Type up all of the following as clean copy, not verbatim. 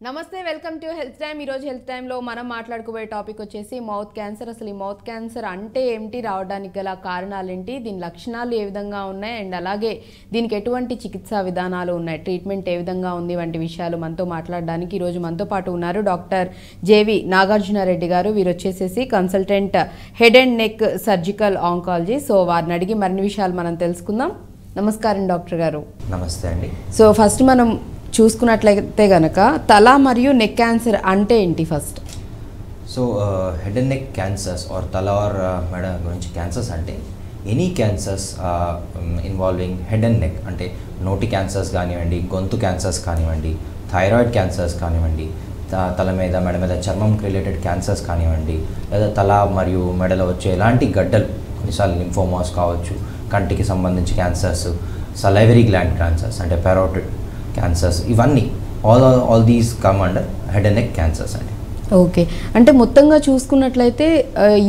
నమస్తే welcome to health time ఈ రోజు హెల్త్ టైమ్ లో మనం మాట్లాడుకోబోయే టాపిక్ వచ్చేసి మౌత్ క్యాన్సర్ అసలు ఈ మౌత్ క్యాన్సర్ అంటే ఏంటి రావడానికి గల కారణాలు ఏంటి దీని లక్షణాలు ఏ విధంగా ఉన్నాయి అండ్ అలాగే దీనికి ఎటువంటి చికిత్సా విధానాలు ఉన్నాయి ట్రీట్మెంట్ ఏ విధంగా ఉంది వంటి విషయాలు మనతో మాట్లాడడానికి ఈ రోజు మనతో పాటు ఉన్నారు డాక్టర్ జేవి నాగార్జునారెడ్డి గారు వీరు వచ్చేసేసి consultant head and neck surgical oncology so వారిని అడిగి మరిన్ని విషయాలు మనం తెలుసుకుందాం నమస్కారం డాక్టర్ గారు నమస్తే అండి సో ఫస్ట్ మనం చూసుకున్నట్లయితే గనక తల మరియు నెక్ క్యాన్సర్ అంటే ఏంటి first so head and neck cancers or తల ఆర్ మెడ గురించి క్యాన్సర్స్ అంటే any cancers involving head and neck అంటే నోటి క్యాన్సర్స్ కానివ్వండి గొంతు క్యాన్సర్స్ కానివ్వండి థైరాయిడ్ క్యాన్సర్స్ కానివ్వండి తల మీద మెడ మీద చర్మం రిలేటెడ్ క్యాన్సర్స్ కానివ్వండి లేదా తల మరియు మెడలో వచ్చే ఎలాంటి గడ్డలు కొన్నిసార్లు లింఫోమాస్ కావచ్చు కంటికి సంబంధించి క్యాన్సర్స్ సలైవరీ గ్లాండ్ క్యాన్సర్స్ అంటే పెరోటిడ్ క్యాన్సర్స్ ఇవన్నీ all these come under head and neck cancers అండి ఓకే అంటే మొత్తంగా చూసుకున్నట్లయితే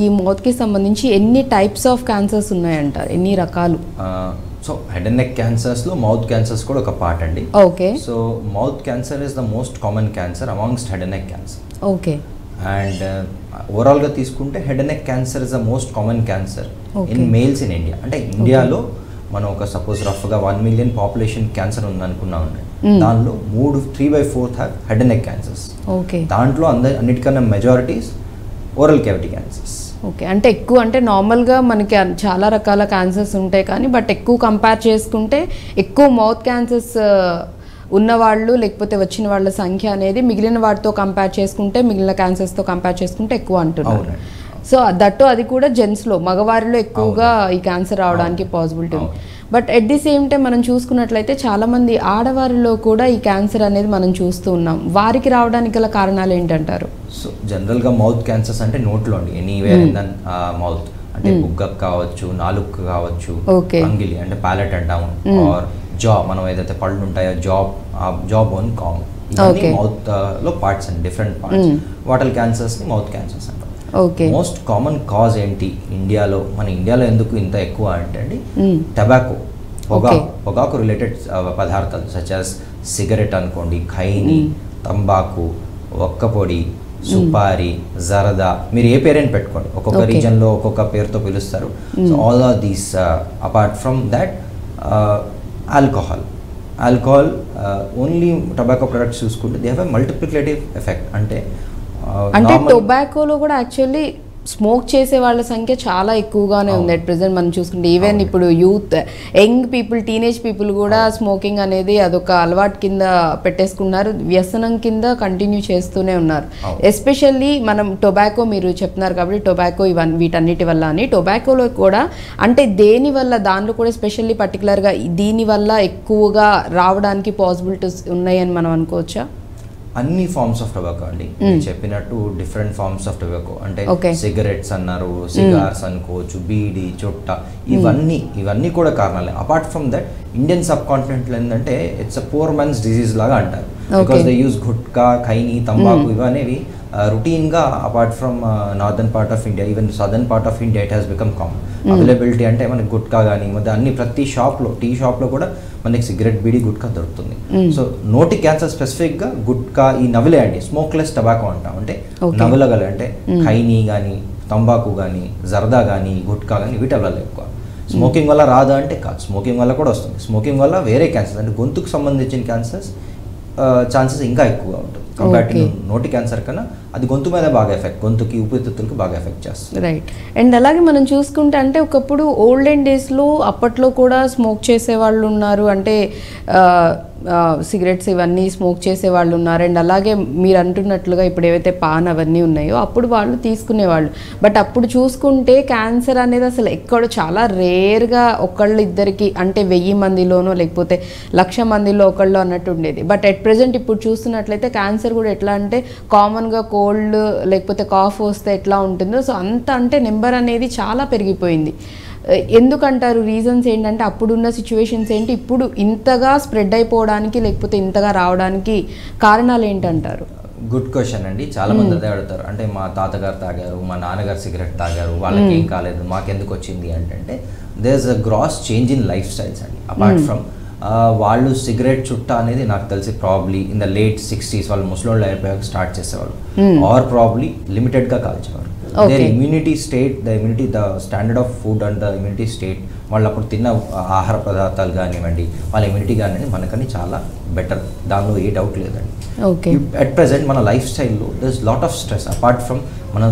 ఈ మౌత్కి సంబంధించి ఎన్ని టైప్స్ ఆఫ్ క్యాన్సర్స్ ఉన్నాయంటారు ఎన్ని రకాలు సో హెడ్ అండ్ నెక్ క్యాన్సర్స్లో మౌత్ క్యాన్సర్స్ కూడా ఒక పార్ట్ అండి okay so mouth cancer is the most common cancer amongst head and neck cancer okay and ఓవరాల్గా తీసుకుంటే head and neck cancer is the most common cancer in males in India అంటే ఇండియాలో మనం ఒక suppose రఫ్గా 1 million population cancer ఉందనుకున్నామండి దానిలో 3/4 have head and neck cancers okay దాంట్లో అన్నిటికన్నా majorities oral cavity cancers okay అంటే ఎక్కువ అంటే నార్మల్గా మనకి చాలా రకాల క్యాన్సర్స్ ఉంటాయి కానీ బట్ ఎక్కువ కంపేర్ చేసుకుంటే ఎక్కువ మౌత్ క్యాన్సర్స్ ఉన్నవాళ్ళు లేకపోతే వచ్చిన వాళ్ళ సంఖ్య అనేది మిగిలిన వాటితో కంపేర్ చేసుకుంటే మిగిలిన క్యాన్సర్స్తో కంపేర్ చేసుకుంటే ఎక్కువ అంటున్నారు సో దట్టు అది కూడా జెంట్స్లో మగవారిలో ఎక్కువగా ఈ క్యాన్సర్ రావడానికి పాసిబిలిటీ ఉంది but at the same time మనం చూసుకున్నట్లయితే చాలామంది ఆడవారిలో కూడా ఈ క్యాన్సర్ అనేది మనం చూస్తూ ఉన్నాం వారికి రావడానికి గల కారణాలు ఏంటంటారు సో జనరల్గా మౌత్ క్యాన్సర్స్ అంటే నోట్లో అండి ఎనీవేర్ ఇన్ ద మౌత్ అంటే బుగ్గకు కావచ్చు నాలుగు కావచ్చు అంగిలి అంటే ప్యాలెట్ అంటాము ఆర్ జా మనం ఏదైతే పళ్ళు ఉంటాయో జా బోన్ కామ్ మౌత్ లో పార్ట్స్ అండి డిఫరెంట్ పార్ట్స్ వాటల్ క్యాన్సర్స్ ని మౌత్ క్యాన్సర్స్ అంటాం మోస్ట్ కామన్ కాజ్ ఏంటి మన ఇండియాలో ఎందుకు ఇంత ఎక్కువ అంటే అండి టొబాకో పొగాకు రిలేటెడ్ పదార్థాలు సచ్ యాజ్ సిగరెట్ అనుకోండి ఖైని తంబాకు ఒక్కపొడి సుపారి జరదా మీరు ఏ పేరైనా పెట్టుకోండి ఒక్కొక్క రీజన్లో ఒక్కొక్క పేరుతో పిలుస్తారు so all are these apart from that alcohol only tobacco products చూసుకుంటే they have a multiplicative effect అంటే టొబాకోలో కూడా యాక్చువల్లీ స్మోక్ చేసే వాళ్ళ సంఖ్య చాలా ఎక్కువగానే ఉంది అట్ ప్రెసెంట్ మనం చూసుకుంటే ఈవెన్ ఇప్పుడు యంగ్ పీపుల్ టీనేజ్ పీపుల్ కూడా స్మోకింగ్ అనేది అదొక అలవాటు కింద పెట్టేసుకున్నారు వ్యసనం కింద కంటిన్యూ చేస్తూనే ఉన్నారు ఎస్పెషల్లీ మనం టొబాకో మీరు చెప్తున్నారు కాబట్టి టొబాకో వీటన్నిటి వల్ల అని టొబాకోలో కూడా అంటే దేని వల్ల దానిలో కూడా స్పెషల్లీ పర్టికులర్గా దీని వల్ల ఎక్కువగా రావడానికి పాసిబిలిటీస్ ఉన్నాయని మనం అనుకోవచ్చా అన్ని ఫార్మ్స్ ఆఫ్ టొబాకో అండి చెప్పినట్టు డిఫరెంట్ ఫార్మ్స్ ఆఫ్ టొబాకో అంటే సిగరెట్స్ అన్నారు సిగార్స్ అనుకోవచ్చు బీడి చుట్ట ఇవన్నీ కూడా కారణాలే అపార్ట్ ఫ్రమ్ దట్ ఇండియన్ సబ్ కాంటినెంట్లో ఏంటంటే it's a poor men's disease లాగా అంటారు because they use gutka khaini తంబాకు ఇవనేవి రొటీన్గా apart from northern part of India even southern part of India it has become common availability అంటే మనకి గుట్కా కానీ అన్ని ప్రతి టీ షాప్లో కూడా మనకి సిగరెట్ బీడీ గుట్కా దొరుకుతుంది సో నోటి క్యాన్సర్ స్పెసిఫిక్గా గుట్కా ఈ నవలే అండి స్మోక్లెస్ టొబాకో అంటాం అంటే నవలగల అంటే ఖైని కానీ తంబాకు కానీ జర్దా కానీ గుట్కా కానీ వీటి వల్ల ఎక్కువ స్మోకింగ్ వల్ల రాదా అంటే కాదు స్మోకింగ్ వల్ల కూడా వస్తుంది స్మోకింగ్ వల్ల వేరే క్యాన్సర్స్ అంటే గొంతుకు సంబంధించిన క్యాన్సర్స్ ఛాన్సెస్ ఇంకా ఎక్కువగా ఉంటుంది కంపేర్ టు నోటి క్యాన్సర్ కన్నా అది గొంతు మీద బాగా ఎఫెక్ట్ గొంతుకి ఊపిరితిత్తులకు బాగా ఎఫెక్ట్ చేస్తుంది రైట్ అండ్ అలాగే మనం చూసుకుంటే అంటే ఒకప్పుడు ఓల్డెన్ డేస్లో అప్పట్లో కూడా స్మోక్ చేసే వాళ్ళు ఉన్నారు అంటే సిగరెట్స్ ఇవన్నీ స్మోక్ చేసే వాళ్ళు ఉన్నారు అండ్ అలాగే మీరు అంటున్నట్లుగా ఇప్పుడు ఏవైతే పాన్ అవన్నీ ఉన్నాయో అప్పుడు వాళ్ళు తీసుకునేవాళ్ళు బట్ అప్పుడు చూసుకుంటే క్యాన్సర్ అనేది అసలు ఎక్కడ చాలా రేర్గా ఇద్దరికి అంటే 1000 మందిలోనో లేకపోతే 1,00,000 మందిలో ఒకళ్ళు అన్నట్టు ఉండేది బట్ అట్ ప్రెజెంట్ ఇప్పుడు చూస్తున్నట్లయితే క్యాన్సర్ కూడా ఎట్లా అంటే కామన్గా కోల్డ్ లేకపోతే కాఫ్ వస్తే ఎట్లా ఉంటుందో సో అంత అంటే నెంబర్ అనేది చాలా పెరిగిపోయింది ఎందుకంటారు రీజన్స్ ఏంటంటే అప్పుడున్న సిచ్యువేషన్స్ ఏంటి ఇప్పుడు ఇంతగా స్ప్రెడ్ అయిపోవడానికి లేకపోతే ఇంతగా రావడానికి కారణాలు ఏంటంటారు గుడ్ క్వశ్చన్ అండి చాలా మంది అదే అడుగుతారు అంటే మా తాతగారు తాగారు మా నాన్నగారు సిగరెట్ తాగారు వాళ్ళకి ఏం కాలేదు మాకెందుకు వచ్చింది అంటే there is a gross change in lifestyles అండి అపార్ట్ ఫ్రమ్ వాళ్ళు సిగరెట్ చుట్ట అనేది నాకు తెలిసి probably in the late 60s వాళ్ళు ముసలోళ్ళు అయిపోయాక స్టార్ట్ చేసేవాళ్ళు, ఆర్ ప్రాబ్లీ లిమిటెడ్గా కాల్చేవారు. Their immunity state, the standard of food and the immunity state, వాళ్ళు అప్పుడు తిన్న ఆహార పదార్థాలు కానివ్వండి, వాళ్ళ ఇమ్యూనిటీ కానివ్వండి మనకని చాలా బెటర్, దానిలో ఏ డౌట్ లేదండి. అట్ ప్రెసెంట్ మన లైఫ్ స్టైల్లో there is lot of stress. Apart from మనం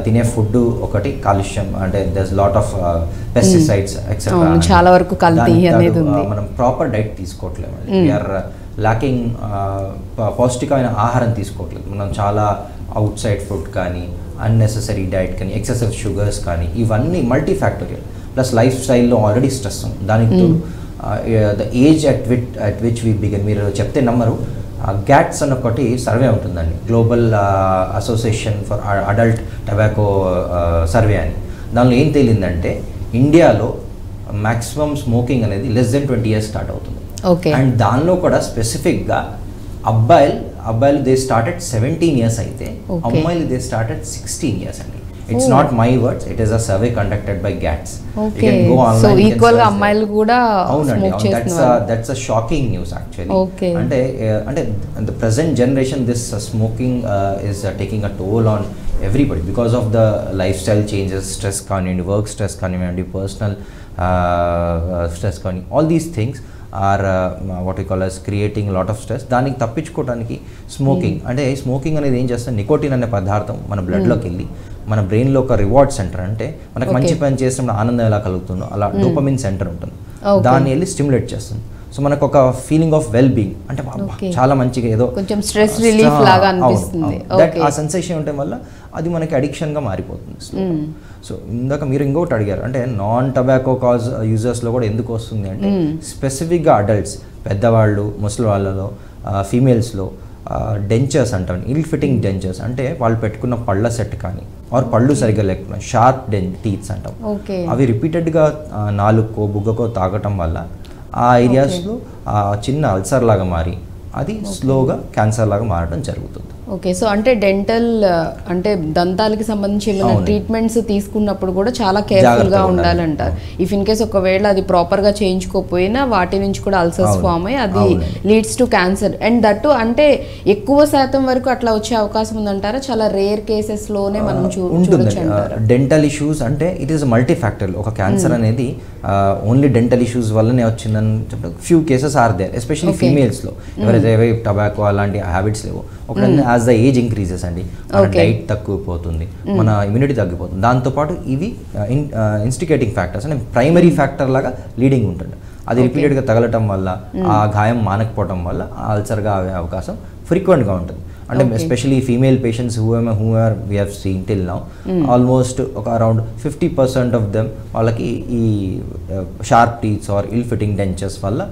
తినే ఫుడ్ ఒకటి కాలుష్యం, అంటే there is lot of pesticides etcetera, చాలా వరకు కల్తీ అనేది ఉంది. మనం ప్రాపర్ డైట్ తీసుకోవట్లేదు, వీఆర్ ల్యాకింగ్ పౌష్టికమైన ఆహారం తీసుకోవట్లేదు. మనం చాలా అవుట్ సైడ్ ఫుడ్ కానీ, అన్నెసెసరీ డైట్ కానీ, ఎక్సెసివ్ షుగర్స్ కానీ, ఇవన్నీ మల్టీ ఫ్యాక్టోరియల్. ప్లస్ లైఫ్ స్టైల్లో ఆల్రెడీ స్ట్రెస్ ఉంది, దానికి the age at which we begin. మీరు చెప్తే నమ్మరు, గ్యాట్స్ అని ఒకటి సర్వే ఉంటుందండి, global association for adult tobacco survey అని. దానిలో ఏం తేలిందంటే ఇండియాలో మ్యాక్సిమం స్మోకింగ్ అనేది లెస్ దెన్ 20 years స్టార్ట్ అవుతుంది. అండ్ దానిలో కూడా స్పెసిఫిక్గా అబ్బాయిలు దే స్టార్టెడ్ 17 years అయితే, అమ్మాయిలు దే స్టార్టెడ్ 16 years అండి. It's not my words, it is a survey conducted by GATS. You can go online. So equal అమ్మాయిలు కూడా smoke చేస్తున్నారు. That's a shocking news actually. అంటే the present generation, this smoking is taking a toll on everybody because of the lifestyle changes, stress కానివ్వండి, work stress కానివ్వండి, personal stress కానివ్వండి, all these things are what we call as creating a lot of stress. దానికి తప్పించుకోవడానికి smoking, అంటే smoking అనేది ఏం చేస్తుంది, nicotine అనే పదార్థం మన బ్లడ్లోకి వెళ్ళి మన బ్రెయిన్లో ఒక రివార్డ్ సెంటర్, అంటే మనకు మంచి పని చేసినప్పుడు ఆనందం ఎలా కలుగుతుందో అలా డోపమిన్ సెంటర్ ఉంటుంది, దాన్ని వెళ్ళి స్టిమ్యులేట్ చేస్తుంది. సో మనకు ఒక ఫీలింగ్ ఆఫ్ వెల్ బీయింగ్, అంటే చాలా మంచిగా ఏదో కొంచెం స్ట్రెస్ రిలీఫ్ లాగా అనిపిస్తుంది. ఆ సెన్సేషన్ ఉండటం వల్ల అది మనకి అడిక్షన్గా మారిపోతుంది. సో ఇందాక మీరు ఇంకొకటి అడిగారు, అంటే నాన్ టొబాకో కాజ్ యూజర్స్లో కూడా ఎందుకు వస్తుంది అంటే, స్పెసిఫిక్గా అడల్ట్స్, పెద్దవాళ్ళు, ముసలి వాళ్ళలో, ఫీమేల్స్లో డెంచర్స్ అంటాం, ఇల్ ఫిట్టింగ్ డెంచర్స్, అంటే వాళ్ళు పెట్టుకున్న పళ్ళ సెట్ కానీ ఆర్ పళ్ళు సరిగ్గా లేకుండా షార్ప్ టీత్స్ అంటాం, అవి రిపీటెడ్గా నాలుగుకో బుగ్గకో తాగటం వల్ల ఆ ఏరియాస్లో చిన్న అల్సర్ లాగా మారి అది స్లోగా క్యాన్సర్ లాగా మారడం జరుగుతుంది. ఓకే, సో అంటే డెంటల్ అంటే దంతాలకి సంబంధించి ఏమైనా ట్రీట్మెంట్స్ తీసుకున్నప్పుడు కూడా చాలా కేర్ఫుల్గా ఉండాలంటారు. ఇఫ్ ఇన్ కేస్ ఒకవేళ అది ప్రాపర్గా చేయించుకోకపోయినా వాటి నుంచి కూడా అల్సర్స్ ఫామ్ అయ్యి అది leads to cancer. And that అంటే ఎక్కువ శాతం వరకు అట్లా వచ్చే అవకాశం ఉందంటారా? చాలా రేర్ కేసెస్లోనే మనం చూడొచ్చు అంటారా? డెంటల్ ఇష్యూస్ అంటే ఇట్ ఈస్ మల్టీ ఫ్యాక్టర్. ఒక క్యాన్సర్ అనేది ఓన్లీ డెంటల్ ఇష్యూస్ వల్లనే వచ్చిందని చెప్పడం few cases are there, especially ఫీమేల్స్లో ఎవరైతే టొబాకో అలాంటి హ్యాబిట్స్ లేవు. ఒక యాజ్ ద ఏజ్ ఇంక్రీజెస్ అండి, మన డైట్ తగ్గిపోతుంది, మన ఇమ్యూనిటీ తగ్గిపోతుంది. దాంతోపాటు ఇవి ఇన్స్టిగేటింగ్ ఫ్యాక్టర్స్, అంటే ప్రైమరీ ఫ్యాక్టర్ లాగా లీడింగ్ ఉంటుంది. అది రిపీటెడ్గా తగలటం వల్ల, ఆ గాయం మానకపోవటం వల్ల అల్సర్గా అయ్యే అవకాశం ఫ్రీక్వెంట్గా ఉంటుంది. అంటే especially female patients who are we have seen till now, almost ఒక అరౌండ్ 50% ఆఫ్ దెమ్ వాళ్ళకి ఈ sharp teeths or ill fitting dentures వల్ల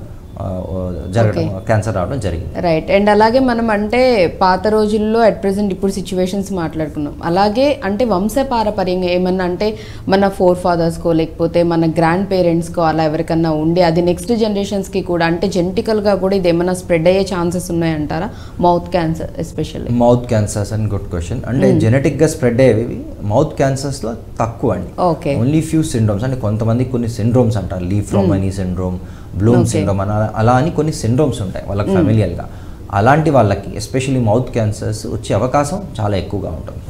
జరగడం, క్యాన్సర్ రావడం జరిగింది. రైట్. అండ్ అలాగే మనం అంటే పాత రోజుల్లో అట్ ప్రెసెంట్ ఇప్పుడు సిచ్యువేషన్స్ మాట్లాడుకున్నాం, అలాగే అంటే వంశపారపర్యంగా ఏమన్నా అంటే మన ఫోర్ ఫాదర్స్కో లేకపోతే మన గ్రాండ్ పేరెంట్స్కో అలా ఎవరికన్నా ఉండి అది నెక్స్ట్ జనరేషన్స్కి కూడా అంటే జెనెటికల్గా కూడా ఇది ఏమన్నా స్ప్రెడ్ అయ్యే ఛాన్సెస్ ఉన్నాయంటారా? Mouth cancer especially. Mouth cancers అని గుడ్ క్వశ్చన్. అంటే జెనెటిక్గా స్ప్రెడ్ అయ్యేవి మౌత్ క్యాన్సర్స్లో తక్కువ అండి. ఓకే, ఓన్లీ ఫ్యూ సిండ్రోమ్స్, అంటే కొంతమంది కొన్ని సిండ్రోమ్స్ అంటారు, లీఫ్రోమనీ సిండ్రోమ్, బ్లూమ్ సిండ్రోమ్ అలా అని కొన్ని సిండ్రోమ్స్ ఉంటాయి వాళ్ళకి ఫెమిలియల్గా. అలాంటి వాళ్ళకి ఎస్పెషల్లీ మౌత్ క్యాన్సర్స్ వచ్చే అవకాశం చాలా ఎక్కువగా ఉంటుంది.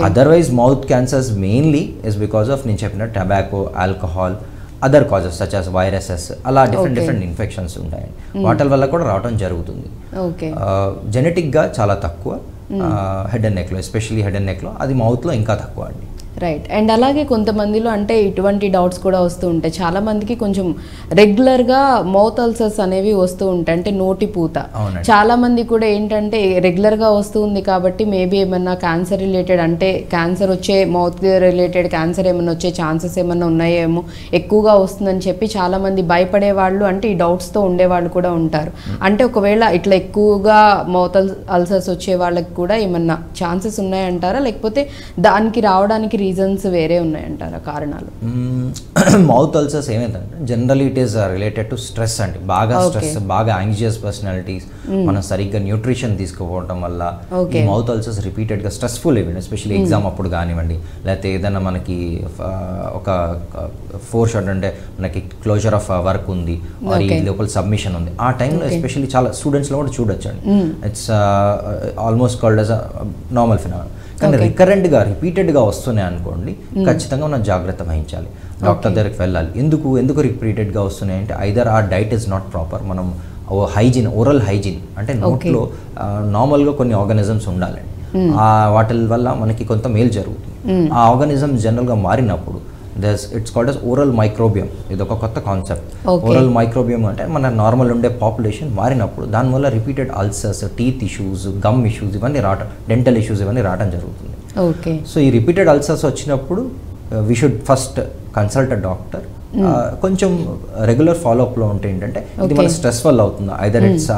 Otherwise mouth cancers mainly is because of నేను చెప్పిన tobacco, alcohol, other causes such as viruses, అలా డిఫరెంట్ ఇన్ఫెక్షన్స్ ఉంటాయి, వాటి వల్ల కూడా రావడం జరుగుతుంది. జెనెటిక్గా చాలా తక్కువ హెడ్ అండ్ నెక్లో, ఎస్పెషల్లీ హెడ్ అండ్ నెక్లో, అది మౌత్లో ఇంకా తక్కువ అండి. రైట్. అండ్ అలాగే కొంతమందిలో అంటే ఇటువంటి డౌట్స్ కూడా వస్తూ ఉంటాయి, చాలా మందికి కొంచెం రెగ్యులర్గా మౌత్ అల్సర్స్ అనేవి వస్తూ ఉంటాయి, అంటే నోటి పూత. చాలా మంది కూడా ఏంటంటే రెగ్యులర్గా వస్తుంది కాబట్టి మేబీ ఏమన్నా క్యాన్సర్ రిలేటెడ్, అంటే క్యాన్సర్ వచ్చే మౌత్ రిలేటెడ్ క్యాన్సర్ ఏమన్నా వచ్చే ఛాన్సెస్ ఏమన్నా ఉన్నాయేమో, ఎక్కువగా వస్తుందని చెప్పి చాలా మంది భయపడే వాళ్ళు, అంటే ఈ డౌట్స్తో ఉండేవాళ్ళు కూడా ఉంటారు. అంటే ఒకవేళ ఇట్లా ఎక్కువగా మౌత్ అల్సర్స్ వచ్చే వాళ్ళకి కూడా ఏమన్నా ఛాన్సెస్ ఉన్నాయంటారా, లేకపోతే దానికి రావడానికి రీజన్స్ వేరే ఉన్నాయంటారా కారణాలు? మౌత్ అల్సర్స్ ఏమైందంటే generally it is related to stress అండి. బాగా స్ట్రెస్, బాగా యాంగ్జియస్ పర్సనాలిటీస్, మనం సరిగ్గా న్యూట్రిషన్ తీసుకోవడం వల్ల ఈ మౌత్ అల్సర్స్ రిపీటెడ్గా స్ట్రెస్ఫుల్ ఈవెంట్, ఎస్పెషల్లీ ఎగ్జామ్ అప్పుడు కానివ్వండి, లేకపోతే ఏదైనా మనకి ఒక ఫోర్స్ అంటే మనకి క్లోజర్ ఆఫ్ వర్క్ ఉంది, ఈ లోపల సబ్మిషన్ ఉంది, ఆ టైంలో ఎస్పెషల్లీ చాలా స్టూడెంట్స్లో కూడా చూడొచ్చు అండి. It's almost called as normal phenomena. కానీ రికరెంట్గా రిపీటెడ్గా వస్తున్నాయి అనుకోండి, ఖచ్చితంగా మనం జాగ్రత్త వహించాలి, డాక్టర్ దగ్గరికి వెళ్ళాలి. ఎందుకు రిపీటెడ్గా వస్తున్నాయి అంటే ఐదర్ ఆ డైట్ ఈజ్ నాట్ ప్రాపర్, మనం హైజీన్, ఓరల్ హైజీన్ అంటే నోట్లో నార్మల్గా కొన్ని ఆర్గానిజమ్స్ ఉండాలండి, వాటి వల్ల మనకి కొంత మేలు జరుగుతుంది. ఆ ఆర్గానిజం జనరల్గా మారినప్పుడు it's called as oral microbiome. ఇది ఒక కొత్త కాన్సెప్ట్. ఓరల్ మైక్రోబియం అంటే మన నార్మల్ ఉండే పాపులేషన్ మారినప్పుడు దానివల్ల repeated ulcers, teeth issues, gum issues ఇవన్నీ రావడం, డెంటల్ ఇష్యూస్ ఇవన్నీ రావడం జరుగుతుంది. సో ఈ రిపీటెడ్ అల్సర్స్ వచ్చినప్పుడు we should first consult a doctor. కొంచెం రెగ్యులర్ ఫాలోఅప్లో ఉంటే ఏంటంటే ఇది మన స్ట్రెస్ వల్ల అవుతుంది, either it's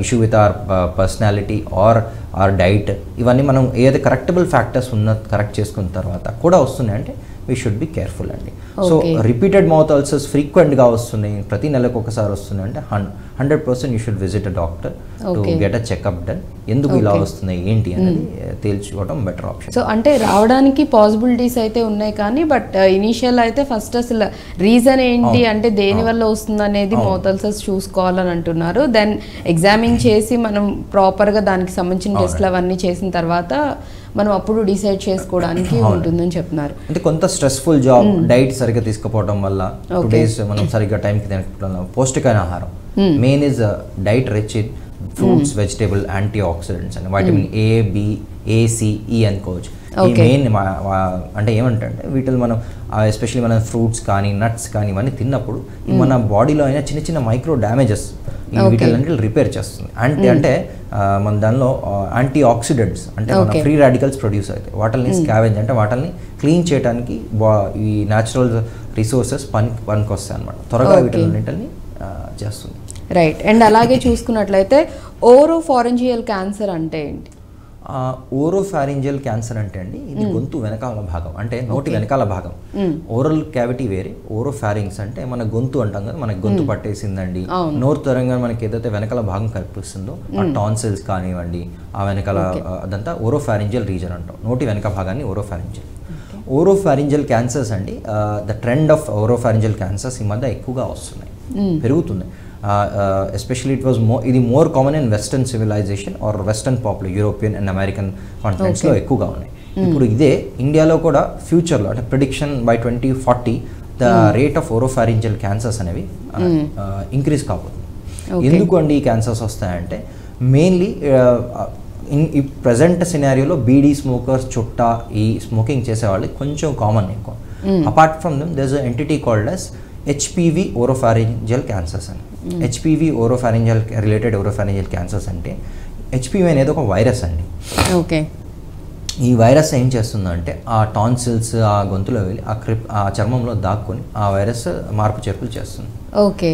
issue with our personality or our diet, ఇవన్నీ మనం ఏదైతే కరెక్టబుల్ ఫ్యాక్టర్స్ కరెక్ట్ చేసుకున్న తర్వాత కూడా వస్తున్నాయి అంటే వీ షుడ్ బి కేర్ఫుల్ అండి. సో రిపీటెడ్ మౌత్ అల్సర్స్ ఫ్రీక్వెంట్గా వస్తున్నాయి, ప్రతి నెలకు ఒకసారి వస్తున్నాయి అంటే 100% you should visit a doctor to get a checkup done. ఎందుకు ఇలా వస్తున్నాయి ఏంటి అనేది తేల్చుకోవడం బెటర్ ఆప్షన్. సో అంటే రావడానికి పాసిబిలిటీస్ అయితే ఉన్నాయి, కానీ బట్ ఇనీషియల్ అయితే ఫస్ట్ అసలు రీజన్ ఏంటి అంటే దేని వల్ల వస్తుంది అనేది మౌత్ అల్సర్స్ చూసుకోవాలని అంటున్నారు. దెన్ ఎగ్జామిన్ చేసి మనం ప్రాపర్గా దానికి సంబంధించిన టెస్ట్లు అవన్నీ చేసిన తర్వాత మనం అప్పుడు డిసైడ్ చేసుకోవడానికి ఉంటుందని చెప్తున్నారు. అంటే కొంత స్ట్రెస్ఫుల్ జాబ్, డైట్ సరిగ్గా తీసుకుపోవడం వల్ల, 2 days మనం సరిగ్గా టైంకి తినకపోవడం, పౌష్టికమైన ఆహారం, main is diet rich in fruits, vegetable, antioxidants అని vitamin A, B, A, C, E అనుకోవచ్చు. ఈ మెయిన్ అంటే ఏమంటే వీటిని మనం ఎస్పెషల్లీ మన ఫ్రూట్స్ కానీ నట్స్ కానీ ఇవన్నీ తిన్నప్పుడు మన బాడీలో అయినా చిన్న చిన్న మైక్రో డ్యామేజెస్ వీటిని రిపేర్ చేస్తుంది. అంటే మన దానిలో యాంటీ ఆక్సిడెంట్స్ అంటే మన ఫ్రీ రాడికల్స్ ప్రొడ్యూస్ అవుతాయి, వాటిని స్కావెంజ్ అంటే వాటిని క్లీన్ చేయడానికి ఈ న్యాచురల్ రిసోర్సెస్ పనికి వస్తాయి అనమాట, త్వరగా వీటిని చేస్తుంది. రైట్. అండ్ అలాగే చూసుకున్నట్లయితే ఓరోఫారింజియల్ క్యాన్సర్ అంటే ఏంటి? ఓరోఫారింజియల్ క్యాన్సర్ అంటే అండి ఇది గొంతు వెనకాల భాగం, అంటే నోటి వెనకాల భాగం. ఓరల్ క్యావిటీ వేరే, ఓరోఫారింగ్స్ అంటే మన గొంతు అంటాం కదా, మనకి గొంతు పట్టేసిందండి, నోరు తరంగా మనకి ఏదైతే వెనకాల భాగం కనిపిస్తుందో ఆ టాన్సిల్స్ కానివ్వండి, ఆ వెనకాల అదంతా ఓరోఫారింజియల్ రీజన్ అంటాం, నోటి వెనక భాగాన్ని ఓరోఫారింజియల్. ఓరోఫారింజియల్ క్యాన్సర్స్ అండి, the trend of oropharyngeal cancers ఈ మధ్య ఎక్కువగా వస్తున్నాయి, పెరుగుతున్నాయి. ఎస్పెషల్లీ ఇది more common in western civilization or western popular, European and American కాంటినెంట్స్లో ఎక్కువగా ఉన్నాయి. ఇప్పుడు ఇదే ఇండియాలో కూడా ఫ్యూచర్లో అంటే prediction by 2040 the rate of oropharyngeal cancers అనేవి ఇంక్రీజ్ కాబోతుంది. ఎందుకు అండి ఈ క్యాన్సర్స్ వస్తాయంటే మెయిన్లీ ఈ ప్రజెంట్ సినారియోలో బీడీ స్మోకర్స్, చుట్టా, ఈ స్మోకింగ్ చేసేవాళ్ళు కొంచెం కామన్ ఎక్కువ. Apart from them there is a entity called as HPV oropharyngeal cancers అని. HPV రిలేటెడ్ ఓరోఫారింజియల్ క్యాన్సర్స్ అంటే HPV అనేది ఒక వైరస్ అండి. ఓకే. ఈ వైరస్ ఏం చేస్తుందంటే ఆ టాన్సిల్స్, ఆ గొంతులో వెళ్ళి ఆ చర్మంలో దాక్కుని ఆ వైరస్ మార్పు చేర్పులు చేస్తుంది. ఓకే.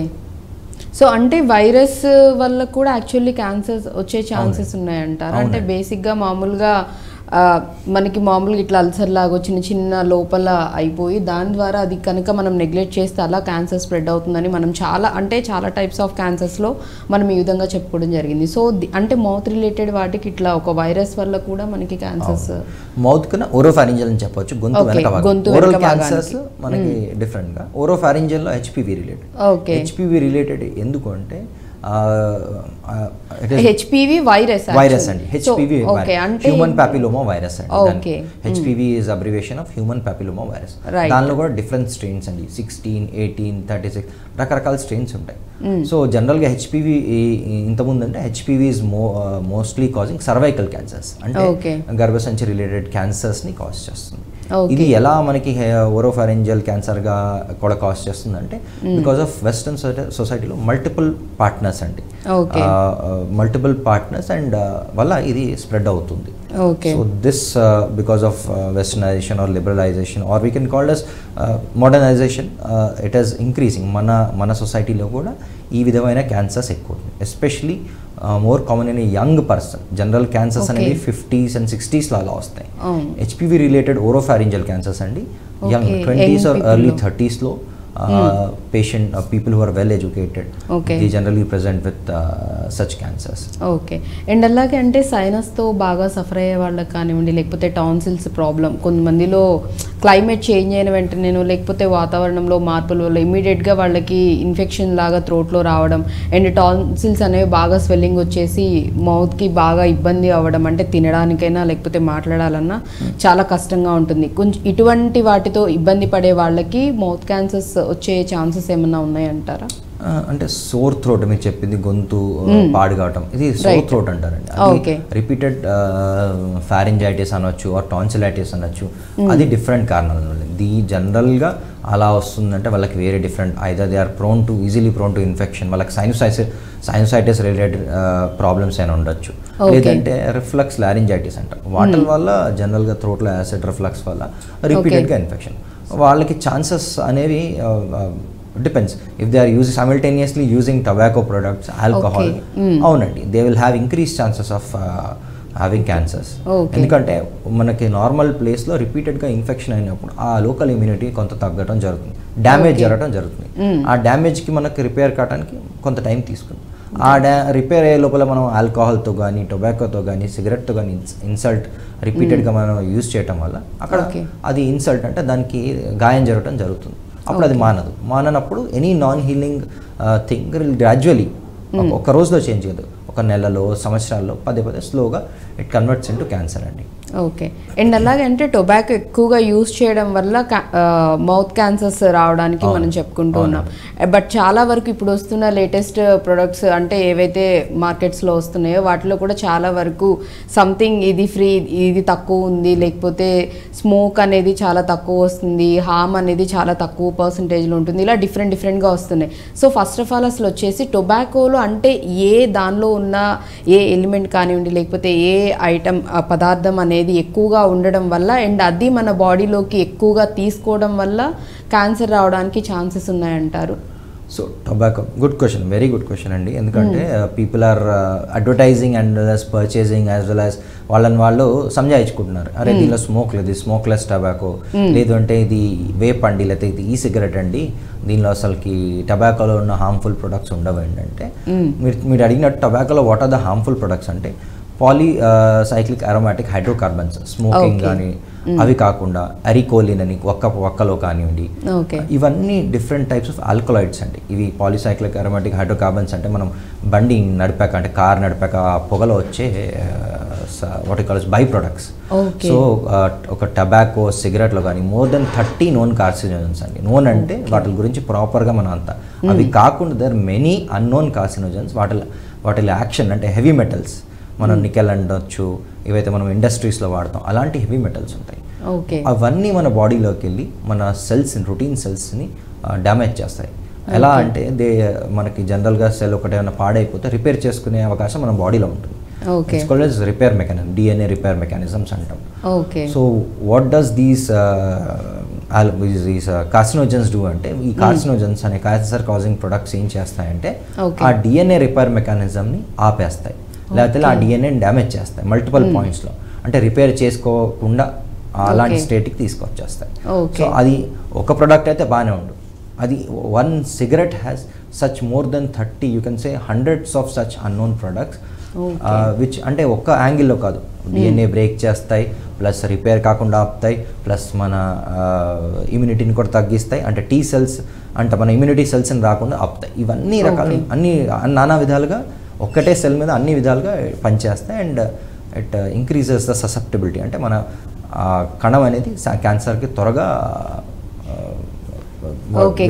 సో అంటే వైరస్ వల్ల కూడా యాక్చువల్లీ క్యాన్సర్స్ వచ్చే ఛాన్సెస్ ఉన్నాయంటారు. అంటే బేసిక్గా మామూలుగా మనకి మామూలుగా ఇట్లా అల్సర్ లాగా చిన్న చిన్న లోపల అయిపోయి దాని ద్వారా అది కనుక మనం నెగ్లెక్ట్ చేస్తే అలా క్యాన్సర్ స్ప్రెడ్ అవుతుందని మనం చాలా టైప్స్ ఆఫ్ క్యాన్సర్స్లో మనం ఈ విధంగా చెప్పుకోవడం జరిగింది. సో అంటే మౌత్ రిలేటెడ్ వాటికి ఇట్లా ఒక వైరస్ వల్ల కూడా మనకి క్యాన్సర్స్, మౌత్ కన్నా ఓరోఫారింజియల్ అని చెప్పొచ్చు, గొంతు ఓరల్ క్యాన్సర్స్ మనకి డిఫరెంట్గా. ఓరోఫారింజియల్లో HPV రిలేటెడ్. HPV రిలేటెడ్ ఎందుకు అంటే HPV వైరస్ అండి. HPV హ్యూమన్ పాపిలోమా వైరస్ అండి. HPV is abbreviation of human papilloma virus. దానిలో కూడా డిఫరెంట్ స్ట్రెయిన్స్ అండి, 16, 18, 36 రకరకాల స్ట్రెయిన్స్ ఉంటాయి. సో జనరల్గా HPV ఇంతకుముందు అంటే HPV is mostly causing cervical cancers, అంటే గర్భసంచి రిలేటెడ్ క్యాన్సర్స్ని కాజ్ చేస్తుంది. ఇది ఎలా మనకి ఓరోఫారింజియల్ క్యాన్సర్గా కూడా కాజ్ చేస్తుంది అంటే బికాస్ ఆఫ్ వెస్టర్న్ సొసైటీలో మల్టిపుల్ పార్ట్నర్స్ అండి, మల్టిపుల్ పార్ట్నర్స్ అండ్ వల్ల ఇది స్ప్రెడ్ అవుతుంది. So this because of westernization or liberalization or we can called as modernization, it is increasing. మన సొసైటీలో కూడా ఈ విధమైన క్యాన్సర్స్ ఎక్కువ, especially more common in young person. General cancers అనేవి 50s and 60s అలా వస్తాయి. హెచ్పివి రిలేటెడ్ ఓరోఫారింజల్ క్యాన్సర్స్ అండి young 20s or early 30s patient people who are well educated, they generally present with such cancers. Okay. And అలాగే అంటే సైనస్తో బాగా suffer అయ్యే వాళ్ళకి కానివ్వండి, లేకపోతే టాన్సిల్స్ ప్రాబ్లం, కొంతమందిలో క్లైమేట్ చేంజ్ అయిన వెంటనే లేకపోతే వాతావరణంలో మార్పుల వల్ల ఇమీడియట్గా వాళ్ళకి ఇన్ఫెక్షన్ లాగా థ్రోట్లో రావడం అండ్ టాన్సిల్స్ అనేవి బాగా స్వెల్లింగ్ వచ్చేసి మౌత్కి బాగా ఇబ్బంది అవ్వడం, అంటే తినడానికైనా లేకపోతే మాట్లాడాలన్నా చాలా కష్టంగా ఉంటుంది. కొంచెం ఇటువంటి వాటితో ఇబ్బంది పడే వాళ్ళకి మౌత్ క్యాన్సర్స్ వచ్చే ఛాన్సెస్ ఏమన్నా ఉన్నాయంటారా? అంటే సోర్ థ్రోట్ మీరు చెప్పింది గొంతు పాడు కావటం, ఇది సోర్ థ్రోట్ అంటారండి. అది రిపీటెడ్ ఫారింజైటిస్ అనొచ్చు ఆర్ టాన్సిలైటిస్ అనొచ్చు. అది డిఫరెంట్ కారణాల వల్ల. ఇది జనరల్గా అలా వస్తుందంటే వాళ్ళకి వేరే different, either they are easily prone to infection, వాళ్ళకి సైనసైటిస్ రిలేటెడ్ ప్రాబ్లమ్స్ అయినా ఉండొచ్చు, లేదంటే రిఫ్లక్స్ లారింజైటిస్ అంటారు. వాటి వల్ల జనరల్గా థ్రోట్లో యాసిడ్ రిఫ్లక్స్ వల్ల రిపీటెడ్గా ఇన్ఫెక్షన్. వాళ్ళకి ఛాన్సెస్ అనేవి depends if they are simultaneously using tobacco products, alcohol, అవునండి, they will have increased chances of having cancers. ఎందుకంటే మనకి నార్మల్ ప్లేస్లో రిపీటెడ్గా ఇన్ఫెక్షన్ అయినప్పుడు ఆ లోకల్ ఇమ్యూనిటీ కొంత తగ్గడం జరుగుతుంది, డ్యామేజ్ జరగడం జరుగుతుంది. ఆ డ్యామేజ్కి మనకి రిపేర్ కావడానికి కొంత టైం తీసుకుంది. ఆ రిపేర్ అయ్యే లోపల మనం ఆల్కహాల్తో కానీ టొబాకోతో కానీ సిగరెట్తో కానీ ఇన్సల్ట్ రిపీటెడ్గా మనం యూజ్ చేయటం వల్ల అక్కడ అది ఇన్సల్ట్ అంటే దానికి గాయం జరగడం జరుగుతుంది. అప్పుడు అది మాననప్పుడు any non healing thing gradually ఒక రోజులో చేంజ్ చేయదు, ఒక నెలలో సంవత్సరాల్లో పదే స్లోగా ఇట్ కన్వర్ట్స్ ఇంటూ క్యాన్సర్ అండి. ఓకే. అండ్ అలాగే అంటే టొబాకో ఎక్కువగా యూజ్ చేయడం వల్ల మౌత్ క్యాన్సర్స్ రావడానికి మనం చెప్పుకుంటూ ఉన్నాం. బట్ చాలా వరకు ఇప్పుడు వస్తున్న లేటెస్ట్ ప్రొడక్ట్స్ అంటే ఏవైతే మార్కెట్స్లో వస్తున్నాయో వాటిలో కూడా చాలా వరకు సంథింగ్ ఇది ఫ్రీ, ఇది తక్కువ ఉంది, లేకపోతే స్మోక్ అనేది చాలా తక్కువ వస్తుంది, హార్మ్ అనేది చాలా తక్కువ పర్సంటేజ్లో ఉంటుంది, ఇలా డిఫరెంట్గా వస్తున్నాయి. సో ఫస్ట్ ఆఫ్ ఆల్ అసలు వచ్చేసి టొబాకోలో అంటే ఏ దానిలో ఉన్న ఏ ఎలిమెంట్ కానివ్వండి లేకపోతే ఏ ఐటమ్ పదార్థం అనేది ఎక్కువగా ఉండడం వల్ల అండ్ అది మన బాడీలోకి ఎక్కువగా తీసుకోవడం వల్ల క్యాన్సర్ రావడానికి ఛాన్సెస్ ఉన్నాయంటారు? So tobacco good question, very good question అండి. ఎందుకంటే people are advertising and purchasing as well as వాళ్ళు సంజాయించుకుంటున్నారు, అరే దీనిలో స్మోక్ లేదు, స్మోక్లెస్ టొబాకో, లేదు అంటే ఇది వేప్ అండి, లేకపోతే ఇది ఈ సిగరెట్ అండి, దీనిలో అసలుకి టొబాకోలో ఉన్న హార్మ్ఫుల్ ప్రొడక్ట్స్ ఉండవు. ఏంటంటే మీరు అడిగినట్టు టొబాకోలో what are the harmful products అంటే పాలీసైక్లిక్ అరోమాటిక్ హైడ్రోకార్బన్స్, స్మోకింగ్ కానీ అవి కాకుండా అరికోలిన్ అని ఒక్కలో కానివ్వండి, ఇవన్నీ డిఫరెంట్ టైప్స్ ఆఫ్ ఆల్కలాయిడ్స్ అండి. ఇవి పాలీసైక్లిక్ అరోమాటిక్ హైడ్రోకార్బన్స్ అంటే మనం బండి నడిపాక అంటే కార్ నడిపాక పొగలో వచ్చే what you call by products. So ఒక టొబాకో సిగరెట్లో కానీ మోర్ దెన్ 30 నోన్ కార్సినోజన్స్ అండి. నోన్ అంటే వాటి గురించి ప్రాపర్గా మనం అంతా, అవి కాకుండా దర్ మెనీ అన్నోన్ కార్సినోజన్స్. వాటి యాక్షన్ అంటే హెవీ మెటల్స్, మనం నికెల్ అనొచ్చు, ఏవైతే మనం ఇండస్ట్రీస్లో వాడతాం అలాంటి హెవీ మెటల్స్ ఉంటాయి. అవన్నీ మన బాడీలోకి వెళ్ళి మన రొటీన్ సెల్స్ని డ్యామేజ్ చేస్తాయి. ఎలా అంటే మనకి జనరల్గా సెల్ ఒకటి ఏమైనా పాడైపోతే రిపేర్ చేసుకునే అవకాశం మన బాడీలో ఉంటుంది. It's called as repair mechanism, DNA repair mechanisms అంటాం. So what does these carcinogens do అంటే, ఈ కార్సినోజన్స్ అనే క్యాన్సర్ కాజింగ్ ప్రొడక్ట్స్ ఏం చేస్తాయంటే ఆ DNA రిపేర్ మెకానిజంని ఆపేస్తాయి, లేకపోతే ఆ డిఎన్ఏని డ్యామేజ్ చేస్తాయి మల్టిపుల్ పాయింట్స్లో, అంటే రిపేర్ చేసుకోకుండా అలాంటి స్టేట్కి తీసుకొచ్చేస్తాయి. సో అది ఒక ప్రోడక్ట్ అయితే బాగానే ఉండు, అది one cigarette has such more than 30 you can say hundreds of such unknown products which అంటే ఒక్క యాంగిల్లో కాదు, డిఎన్ఏ బ్రేక్ చేస్తాయి, ప్లస్ రిపేర్ కాకుండా ఆపుతాయి, ప్లస్ మన ఇమ్యూనిటీని కూడా తగ్గిస్తాయి, అంటే T సెల్స్ అంటే మన ఇమ్యూనిటీ సెల్స్ని రాకుండా ఆపుతాయి. ఇవన్నీ రకాలు నానా విధాలుగా ఒక్కటే సెల్ మీద అన్ని విధాలుగా పనిచేస్తాయి. And it increases the susceptibility, అంటే మన కణం అనేది క్యాన్సర్కి త్వరగా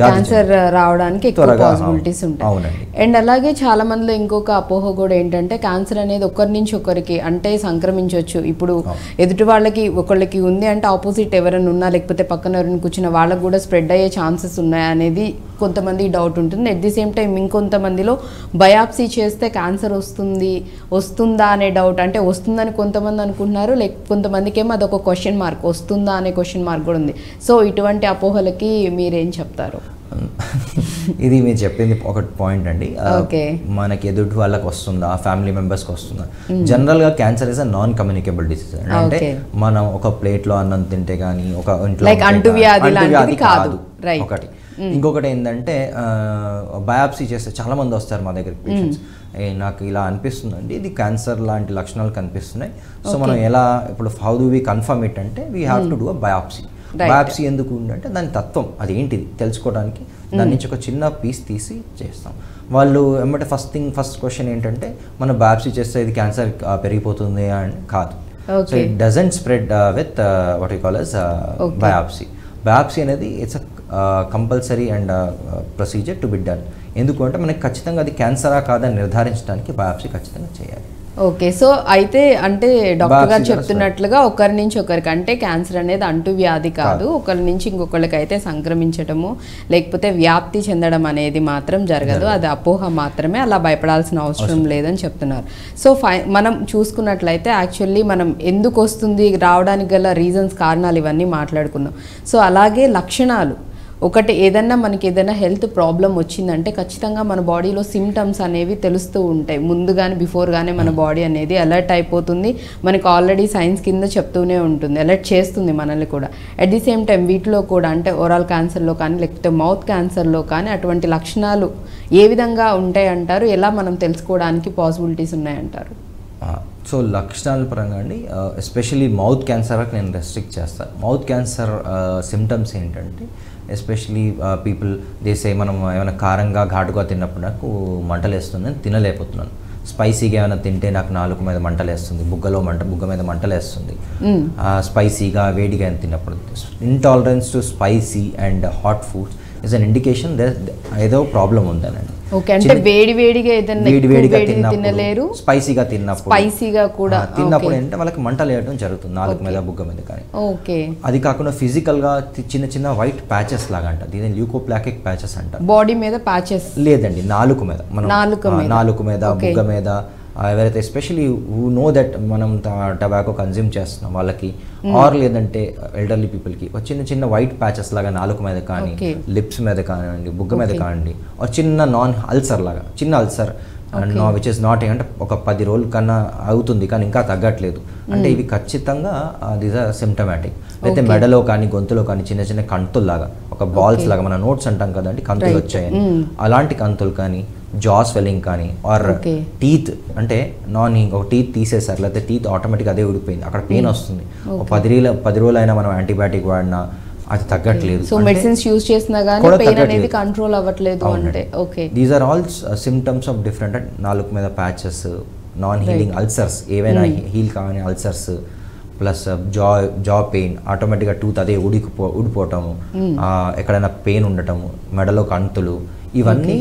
క్యాన్సర్ రావడానికి ఎక్కువ పాసిబిలిటీస్ ఉంటాయి. అండ్ అలాగే చాలా మందిలో ఇంకొక అపోహ కూడా ఏంటంటే క్యాన్సర్ అనేది ఒకరి నుంచి ఒకరికి అంటే సంక్రమించవచ్చు. ఇప్పుడు ఎదుటి వాళ్ళకి ఒకళ్ళకి ఉంది అంటే ఆపోజిట్ ఎవరైనా ఉన్నా లేకపోతే పక్కన ఎవరైనా కూర్చున్న వాళ్ళకి కూడా స్ప్రెడ్ అయ్యే ఛాన్సెస్ ఉన్నాయా అనేది కొంతమంది డౌట్ ఉంటుంది. అట్ ది సేమ్ టైం ఇంకొంతమందిలో బయాప్సీ చేస్తే క్యాన్సర్ వస్తుందా అనే డౌట్, అంటే వస్తుందని కొంతమంది అనుకుంటున్నారు, కొంతమందికి ఏమో అదొక క్వశ్చన్ మార్క్, వస్తుందా అనే క్వశ్చన్ మార్క్ కూడా ఉంది. సో ఇటువంటి అపోహలకి మీరేం చెప్తారు? ఇది మీరు చెప్పింది ఒక పాయింట్ అండి. Okay. మనకి ఎదుటి వాళ్ళకి వస్తుందా, ఫ్యామిలీ మెంబర్స్కి వస్తుందా? జనరల్గా cancer is a non communicable disease. అంటే మనం ఒక ప్లేట్లో అన్నం తింటే కానీ, ఒక ఇంట్లో అంటువ్యాధి కాదు ఒకటి. ఇంకొకటి ఏంటంటే బయాప్సీ చేస్తే చాలా మంది వస్తారు మా దగ్గరికి పేషెంట్స్, నాకు ఇలా అనిపిస్తుందండి, ఇది క్యాన్సర్ లాంటి లక్షణాలు కనిపిస్తున్నాయి. సో మనం ఎలా ఇప్పుడు how do we confirm it అంటే we have to do a biopsy. Biopsy ఎందుకు అంటే దాని తత్వం అది ఏంటిది తెలుసుకోవడానికి దాని నుంచి ఒక చిన్న పీస్ తీసి చేస్తాం. వాళ్ళు ఏమంటే ఫస్ట్ క్వశ్చన్ ఏంటంటే మనం బయాప్సీ చేస్తే ఇది క్యాన్సర్ పెరిగిపోతుంది అని కాదు. So it doesn't spread with what you call as biopsy. Biopsy అనేది it's a compulsory and procedure to be done. ఎందుకు అంటే మనకి ఖచ్చితంగా అది క్యాన్సరా కాదని నిర్ధారించడానికి బయాప్సీ ఖచ్చితంగా చేయాలి. ఓకే, సో అయితే అంటే డాక్టర్ గారు చెప్తున్నట్లుగా ఒకరి నుంచి ఒకరికి, అంటే క్యాన్సర్ అనేది అంటువ్యాధి కాదు, ఒకరి నుంచి ఇంకొకరికి అయితే సంక్రమించడము లేకపోతే వ్యాప్తి చెందడం అనేది మాత్రం జరగదు, అది అపోహ మాత్రమే, అలా భయపడాల్సిన అవసరం లేదని చెప్తున్నారు. సో మనం చూసుకున్నట్లయితే యాక్చువల్లీ మనం ఎందుకు వస్తుంది, రావడానికి గల రీజన్స్, కారణాలు ఇవన్నీ మాట్లాడుకున్నాం. సో అలాగే లక్షణాలు, ఒకటి ఏదన్నా మనకి ఏదైనా హెల్త్ ప్రాబ్లం వచ్చిందంటే ఖచ్చితంగా మన బాడీలో సిమ్టమ్స్ అనేవి తెలుస్తూ ఉంటాయి. ముందుగానే బిఫోర్గానే మన బాడీ అనేది అలర్ట్ అయిపోతుంది, మనకు ఆల్రెడీ సైన్స్ కింద చెప్తూనే ఉంటుంది, అలర్ట్ చేస్తుంది మనల్ని కూడా. అట్ ది సేమ్ టైం వీటిలో కూడా అంటే ఓరల్ క్యాన్సర్లో కానీ లేకపోతే మౌత్ క్యాన్సర్లో కానీ అటువంటి లక్షణాలు ఏ విధంగా ఉంటాయి అంటారు, ఎలా మనం తెలుసుకోవడానికి పాసిబిలిటీస్ ఉన్నాయంటారు? సో లక్షణాల పరంగా అండి, ఎస్పెషల్లీ మౌత్ క్యాన్సర్ వరకు నేను రెస్ట్రిక్ట్ చేస్తాను. మౌత్ క్యాన్సర్ సిమ్టమ్స్ ఏంటంటే ఎస్పెషలీ పీపుల్ దేసే మనం ఏమైనా కారంగా ఘాటుగా తిన్నప్పుడు నాకు మంటలు వేస్తుందని తినలేకపోతున్నాను, స్పైసీగా ఏమైనా తింటే నాకు నాలుగు మీద మంటలు వేస్తుంది, బుగ్గ మీద మంటలు వేస్తుంది, స్పైసీగా వేడిగా తిన్నప్పుడు. Intolerance to spicy and hot foods is an indication ఏదో ప్రాబ్లం ఉందనండి. ఓకే, అంటే వేడిగా తినలేరు, స్పైసీగా తిన్నప్పుడు, స్పైసీగా కూడా తిన్నప్పుడు ఏంటంటే వాళ్ళకి మంటలు వేయడం జరుగుతుంది నాలుగు మీద, బుగ్గ మీద కానీ. ఓకే, అది కాకుండా ఫిజికల్ గా చిన్న చిన్న వైట్ ప్యాచెస్ లాగా అంట, దీని ల్యూకోప్లాకిక్ ప్యాచెస్ అంట. బాడీ మీద ప్యాచెస్ లేదండి, నాలుగు మీద, మనం నాలుగు మీద, బుగ్గ మీద. ఎవరైతే ఎస్పెషలీ హూ నో దట్ మనం టొబాకో కన్జ్యూమ్ చేస్తున్నాం వాళ్ళకి, ఆర్ లేదంటే ఎల్డర్లీ పీపుల్కి చిన్న చిన్న వైట్ ప్యాచెస్ లాగా నాలుగు మీద కానీ, లిప్స్ మీద కానివ్వండి, బుగ్గ మీద కానివ్వండి, ఒక చిన్న నాన్ అల్సర్ లాగా, చిన్న అల్సర్ విచ్ ఇస్ నాట్ అంటే ఒక 10 రోజుల కన్నా అవుతుంది కానీ ఇంకా తగ్గట్లేదు అంటే ఇవి ఖచ్చితంగా దిస్ ఆర్ సిమ్టమాటిక్. అయితే మెడలో కానీ గొంతులో కానీ చిన్న చిన్న కంతుల్లాగా, ఒక బాల్స్ లాగా, మన నోట్స్ అంటాం కదండి, కంతులు వచ్చాయని, అలాంటి కంతులు కానీ, జా స్వెల్లింగ్ కానీ, ఆర్ టీత్ అంటే ఒక టీత్ తీసేసారు లేకపోతే టీత్ ఆటోమేటిక్ అదే ఊడిపోయింది, అక్కడ పెయిన్ వస్తుంది, 10 రోజులైనా మనం యాంటీబయాటిక్ వాడినా అది తగ్గట్లేదు, సో మెడిసిన్స్ యూజ్ చేసినా గానీ పెయిన్ అనేది కంట్రోల్ అవ్వట్లేదు అంటే. Okay, these are all symptoms of different నాలుగు మీద ప్యాచెస్, నాన్ హీలింగ్ అల్సర్స్, ఏవైనా హీల్ కాని అల్సర్స్, ప్లస్ జా పెయిన్, ఆటోమేటిక్గా టూత్ అదే ఊడిపోవటము, ఎక్కడైనా పెయిన్ ఉండటము, మెడలో కంతులు, ఇవన్నీ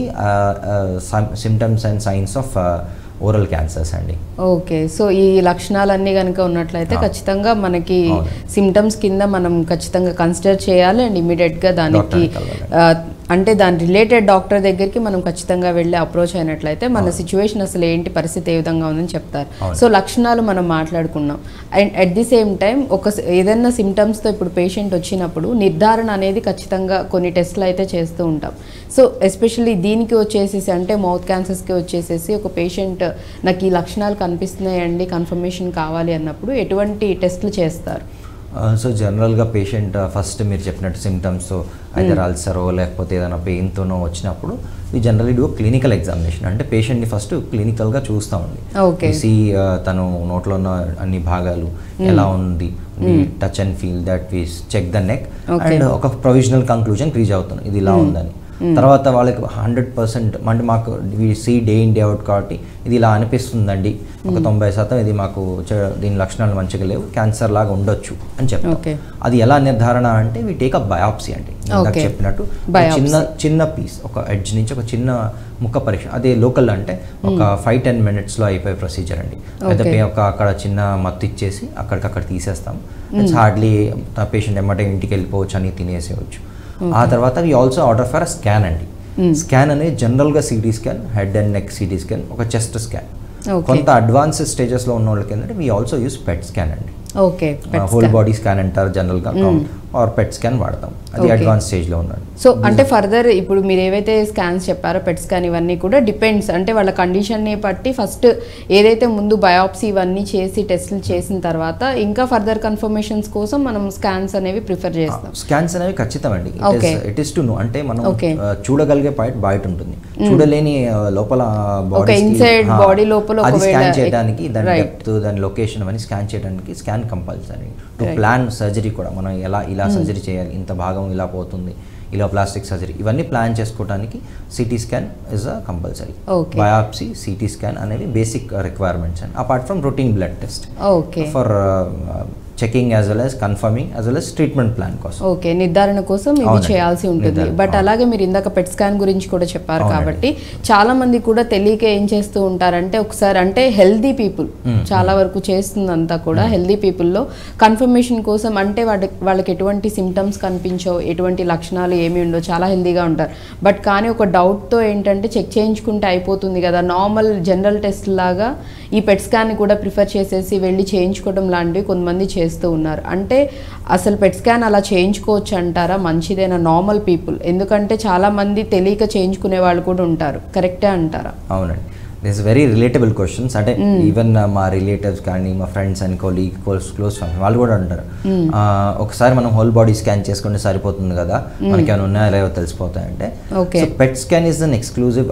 symptoms and signs of oral cancers అండి. ఓకే, సో ఈ లక్షణాలన్నీ కనుక ఉన్నట్లయితే ఖచ్చితంగా మనకి సిమ్టమ్స్ కింద మనం ఖచ్చితంగా కన్సిడర్ చేయాలి అండ్ ఇమీడియట్గా దానికి అంటే దాని రిలేటెడ్ డాక్టర్ దగ్గరికి మనం ఖచ్చితంగా వెళ్ళి అప్రోచ్ అయినట్లయితే మన సిచ్యువేషన్ అసలు ఏంటి, పరిస్థితి ఏ విధంగా ఉందని చెప్తారు. సో లక్షణాలు మనం మాట్లాడుకున్నాం and at the same time ఏదైనా సిమ్టమ్స్తో ఇప్పుడు పేషెంట్ వచ్చినప్పుడు నిర్ధారణ అనేది ఖచ్చితంగా కొన్ని టెస్ట్లు అయితే చేస్తూ ఉంటాం. సో ఎస్పెషల్లీ దీనికి వచ్చేసేసి అంటే మౌత్ క్యాన్సర్స్కి వచ్చేసేసి ఒక పేషెంట్ నాకు ఈ లక్షణాలు కనిపిస్తున్నాయండి, కన్ఫర్మేషన్ కావాలి అన్నప్పుడు ఎటువంటి టెస్ట్లు చేస్తారు? సో జనరల్గా పేషెంట్ ఫస్ట్ మీరు చెప్పినట్టు సిమ్టమ్స్తో అయితే అల్సరో లేకపోతే ఏదైనా పెయిన్తోనో వచ్చినప్పుడు ఈ జనరల్లీ డూ క్లినికల్ ఎగ్జామినేషన్, అంటే పేషెంట్ని ఫస్ట్ క్లినికల్గా చూస్తామండి. సీ తను నోట్లో ఉన్న అన్ని భాగాలు ఎలా ఉంది, touch and feel that we check the neck and ఒక ప్రొవిజనల్ కంక్లూజన్ రీచ్ అవుతున్నాం ఇది ఇలా ఉందని. తర్వాత వాళ్ళకి 100% అంటే మాకు see day in day out కాబట్టి ఇది ఇలా అనిపిస్తుందండి, ఒక 90% ఇది మాకు దీని లక్షణాలు మంచిగా లేవు, క్యాన్సర్ లాగా ఉండొచ్చు అని చెప్తాం. అది ఎలా నిర్ధారణ అంటే వీ టేక్ అ బయాప్సీ అండి, ఇందాక చెప్పినట్టు చిన్న పీస్, ఒక ఎడ్జ్ నుంచి ఒక చిన్న ముక్క పరీక్ష, అదే లోకల్ అంటే ఒక 5-10 minutesలో అయిపోయే ప్రొసీజర్ అండి. అయితే అక్కడ చిన్న మత్తు ఇచ్చేసి అక్కడికక్కడ తీసేస్తాం, ఇట్స్ హార్డ్లీ పేషెంట్ ఎమ్మటే ఇంటికి వెళ్ళిపోవచ్చు అని తినేసేయచ్చు. ఆ తర్వాత we also order for a scan అండి. స్కాన్ అనేది జనరల్గా CT scan, head and neck CT scan, ఒక చెస్ట్ స్కాన్. కొంత అడ్వాన్స్ స్టేజెస్లో ఉన్న వాళ్ళకి ఏంటంటే we also use PET scan అండి. ఓకే, హోల్ బాడీ స్కాన్ అంటారు జనరల్గా, ఆర్ పెట్ స్కాన్ వాడతాం. అది అడ్వాన్స్ స్టేజ్లో ఉన్నాడు. సో అంటే ఫర్దర్ ఇప్పుడు మీరు ఏవైతే స్కాన్స్ చెప్పారో పెట్ స్కాన్ ఇవన్నీ కూడా డిపెండ్స్, అంటే వాళ్ళ కండిషన్ని బట్టి ఫస్ట్ ఏదైతే ముందు బయాప్సీ ఇవన్నీ చేసి టెస్టులు చేసిన తర్వాత ఇంకా ఫర్దర్ కన్ఫర్మేషన్స్ కోసం మనం స్కాన్స్ అనేవి ప్రిఫర్ చేస్తాం. స్కాన్స్ అనేవి ఖచ్చితం అండి. ఇట్ ఇస్ టు నో, అంటే మనం చూడగలిగే పాయింట్ బయట ఉంటుంది, చూడలేని లోపల బాడీ ఇన్సైడ్ బాడీ లోపల అది స్కాన్ చేయడానికి, దాని డెప్త్, దాని లొకేషన్ అవన్నీ స్కాన్ చేయడానికి scan compulsory. To plan surgery కూడా మనం ఇలా సర్జరీ చేయాలి, ఇంత భాగం ఇలా పోతుంది, ఇలా ప్లాస్టిక్ సర్జరీ, ఇవన్నీ ప్లాన్ చేసుకోవడానికి CT scan is a compulsory. Biopsy, CT scan అనేవి basic requirements and apart from routine blood test for checking as well as confirming as well as treatment plan కోసం. ఓకే, నిర్ధారణ కోసం ఇవి చేయాల్సి ఉంటుంది. But అలాగే మీరు ఇందాక పెట్ స్కాన్ గురించి కూడా చెప్పారు కాబట్టి చాలా మంది కూడా తెలియక ఏం చేస్తూ ఉంటారంటే ఒకసారి అంటే హెల్దీ పీపుల్ చాలా వరకు చేస్తుందంతా కూడా హెల్దీ పీపుల్లో కన్ఫర్మేషన్ కోసం, అంటే వాళ్ళకి ఎటువంటి సిమ్టమ్స్ కనిపించవు, ఎటువంటి లక్షణాలు ఏమి ఉండవు, చాలా హెల్దీగా ఉంటారు. బట్ కానీ ఒక డౌట్తో ఏంటంటే చెక్ చేయించుకుంటే అయిపోతుంది కదా, నార్మల్ జనరల్ టెస్ట్ లాగా ఈ పెట్ స్కాన్ కూడా ప్రిఫర్ చేసేసి వెళ్ళి చేయించుకోవడం లాంటివి కొంతమంది చేస్తూ ఉన్నారు. అంటే అసలు పెట్ స్కాన్ అలా చేయించుకోవచ్చు అంటారా? మంచిదేనా నార్మల్ పీపుల్? ఎందుకంటే చాలా మంది తెలియక చేయించుకునే వాళ్ళు కూడా ఉంటారు, కరెక్టే అంటారా? అవునండి, దిస్ వెరీ రిలేటబుల్ క్వశ్చన్స్. అంటే ఈవెన్ మా రిలేటివ్స్ కానీ, మా friends and colleague, close family వాళ్ళు కూడా అంటారు, ఒకసారి మనం హోల్ బాడీ స్కాన్ చేసుకుంటే సరిపోతుంది కదా, మనకి ఏమైనా ఉన్నాయో లేవో తెలిసిపోతాయంటే. So PET scan is an exclusive,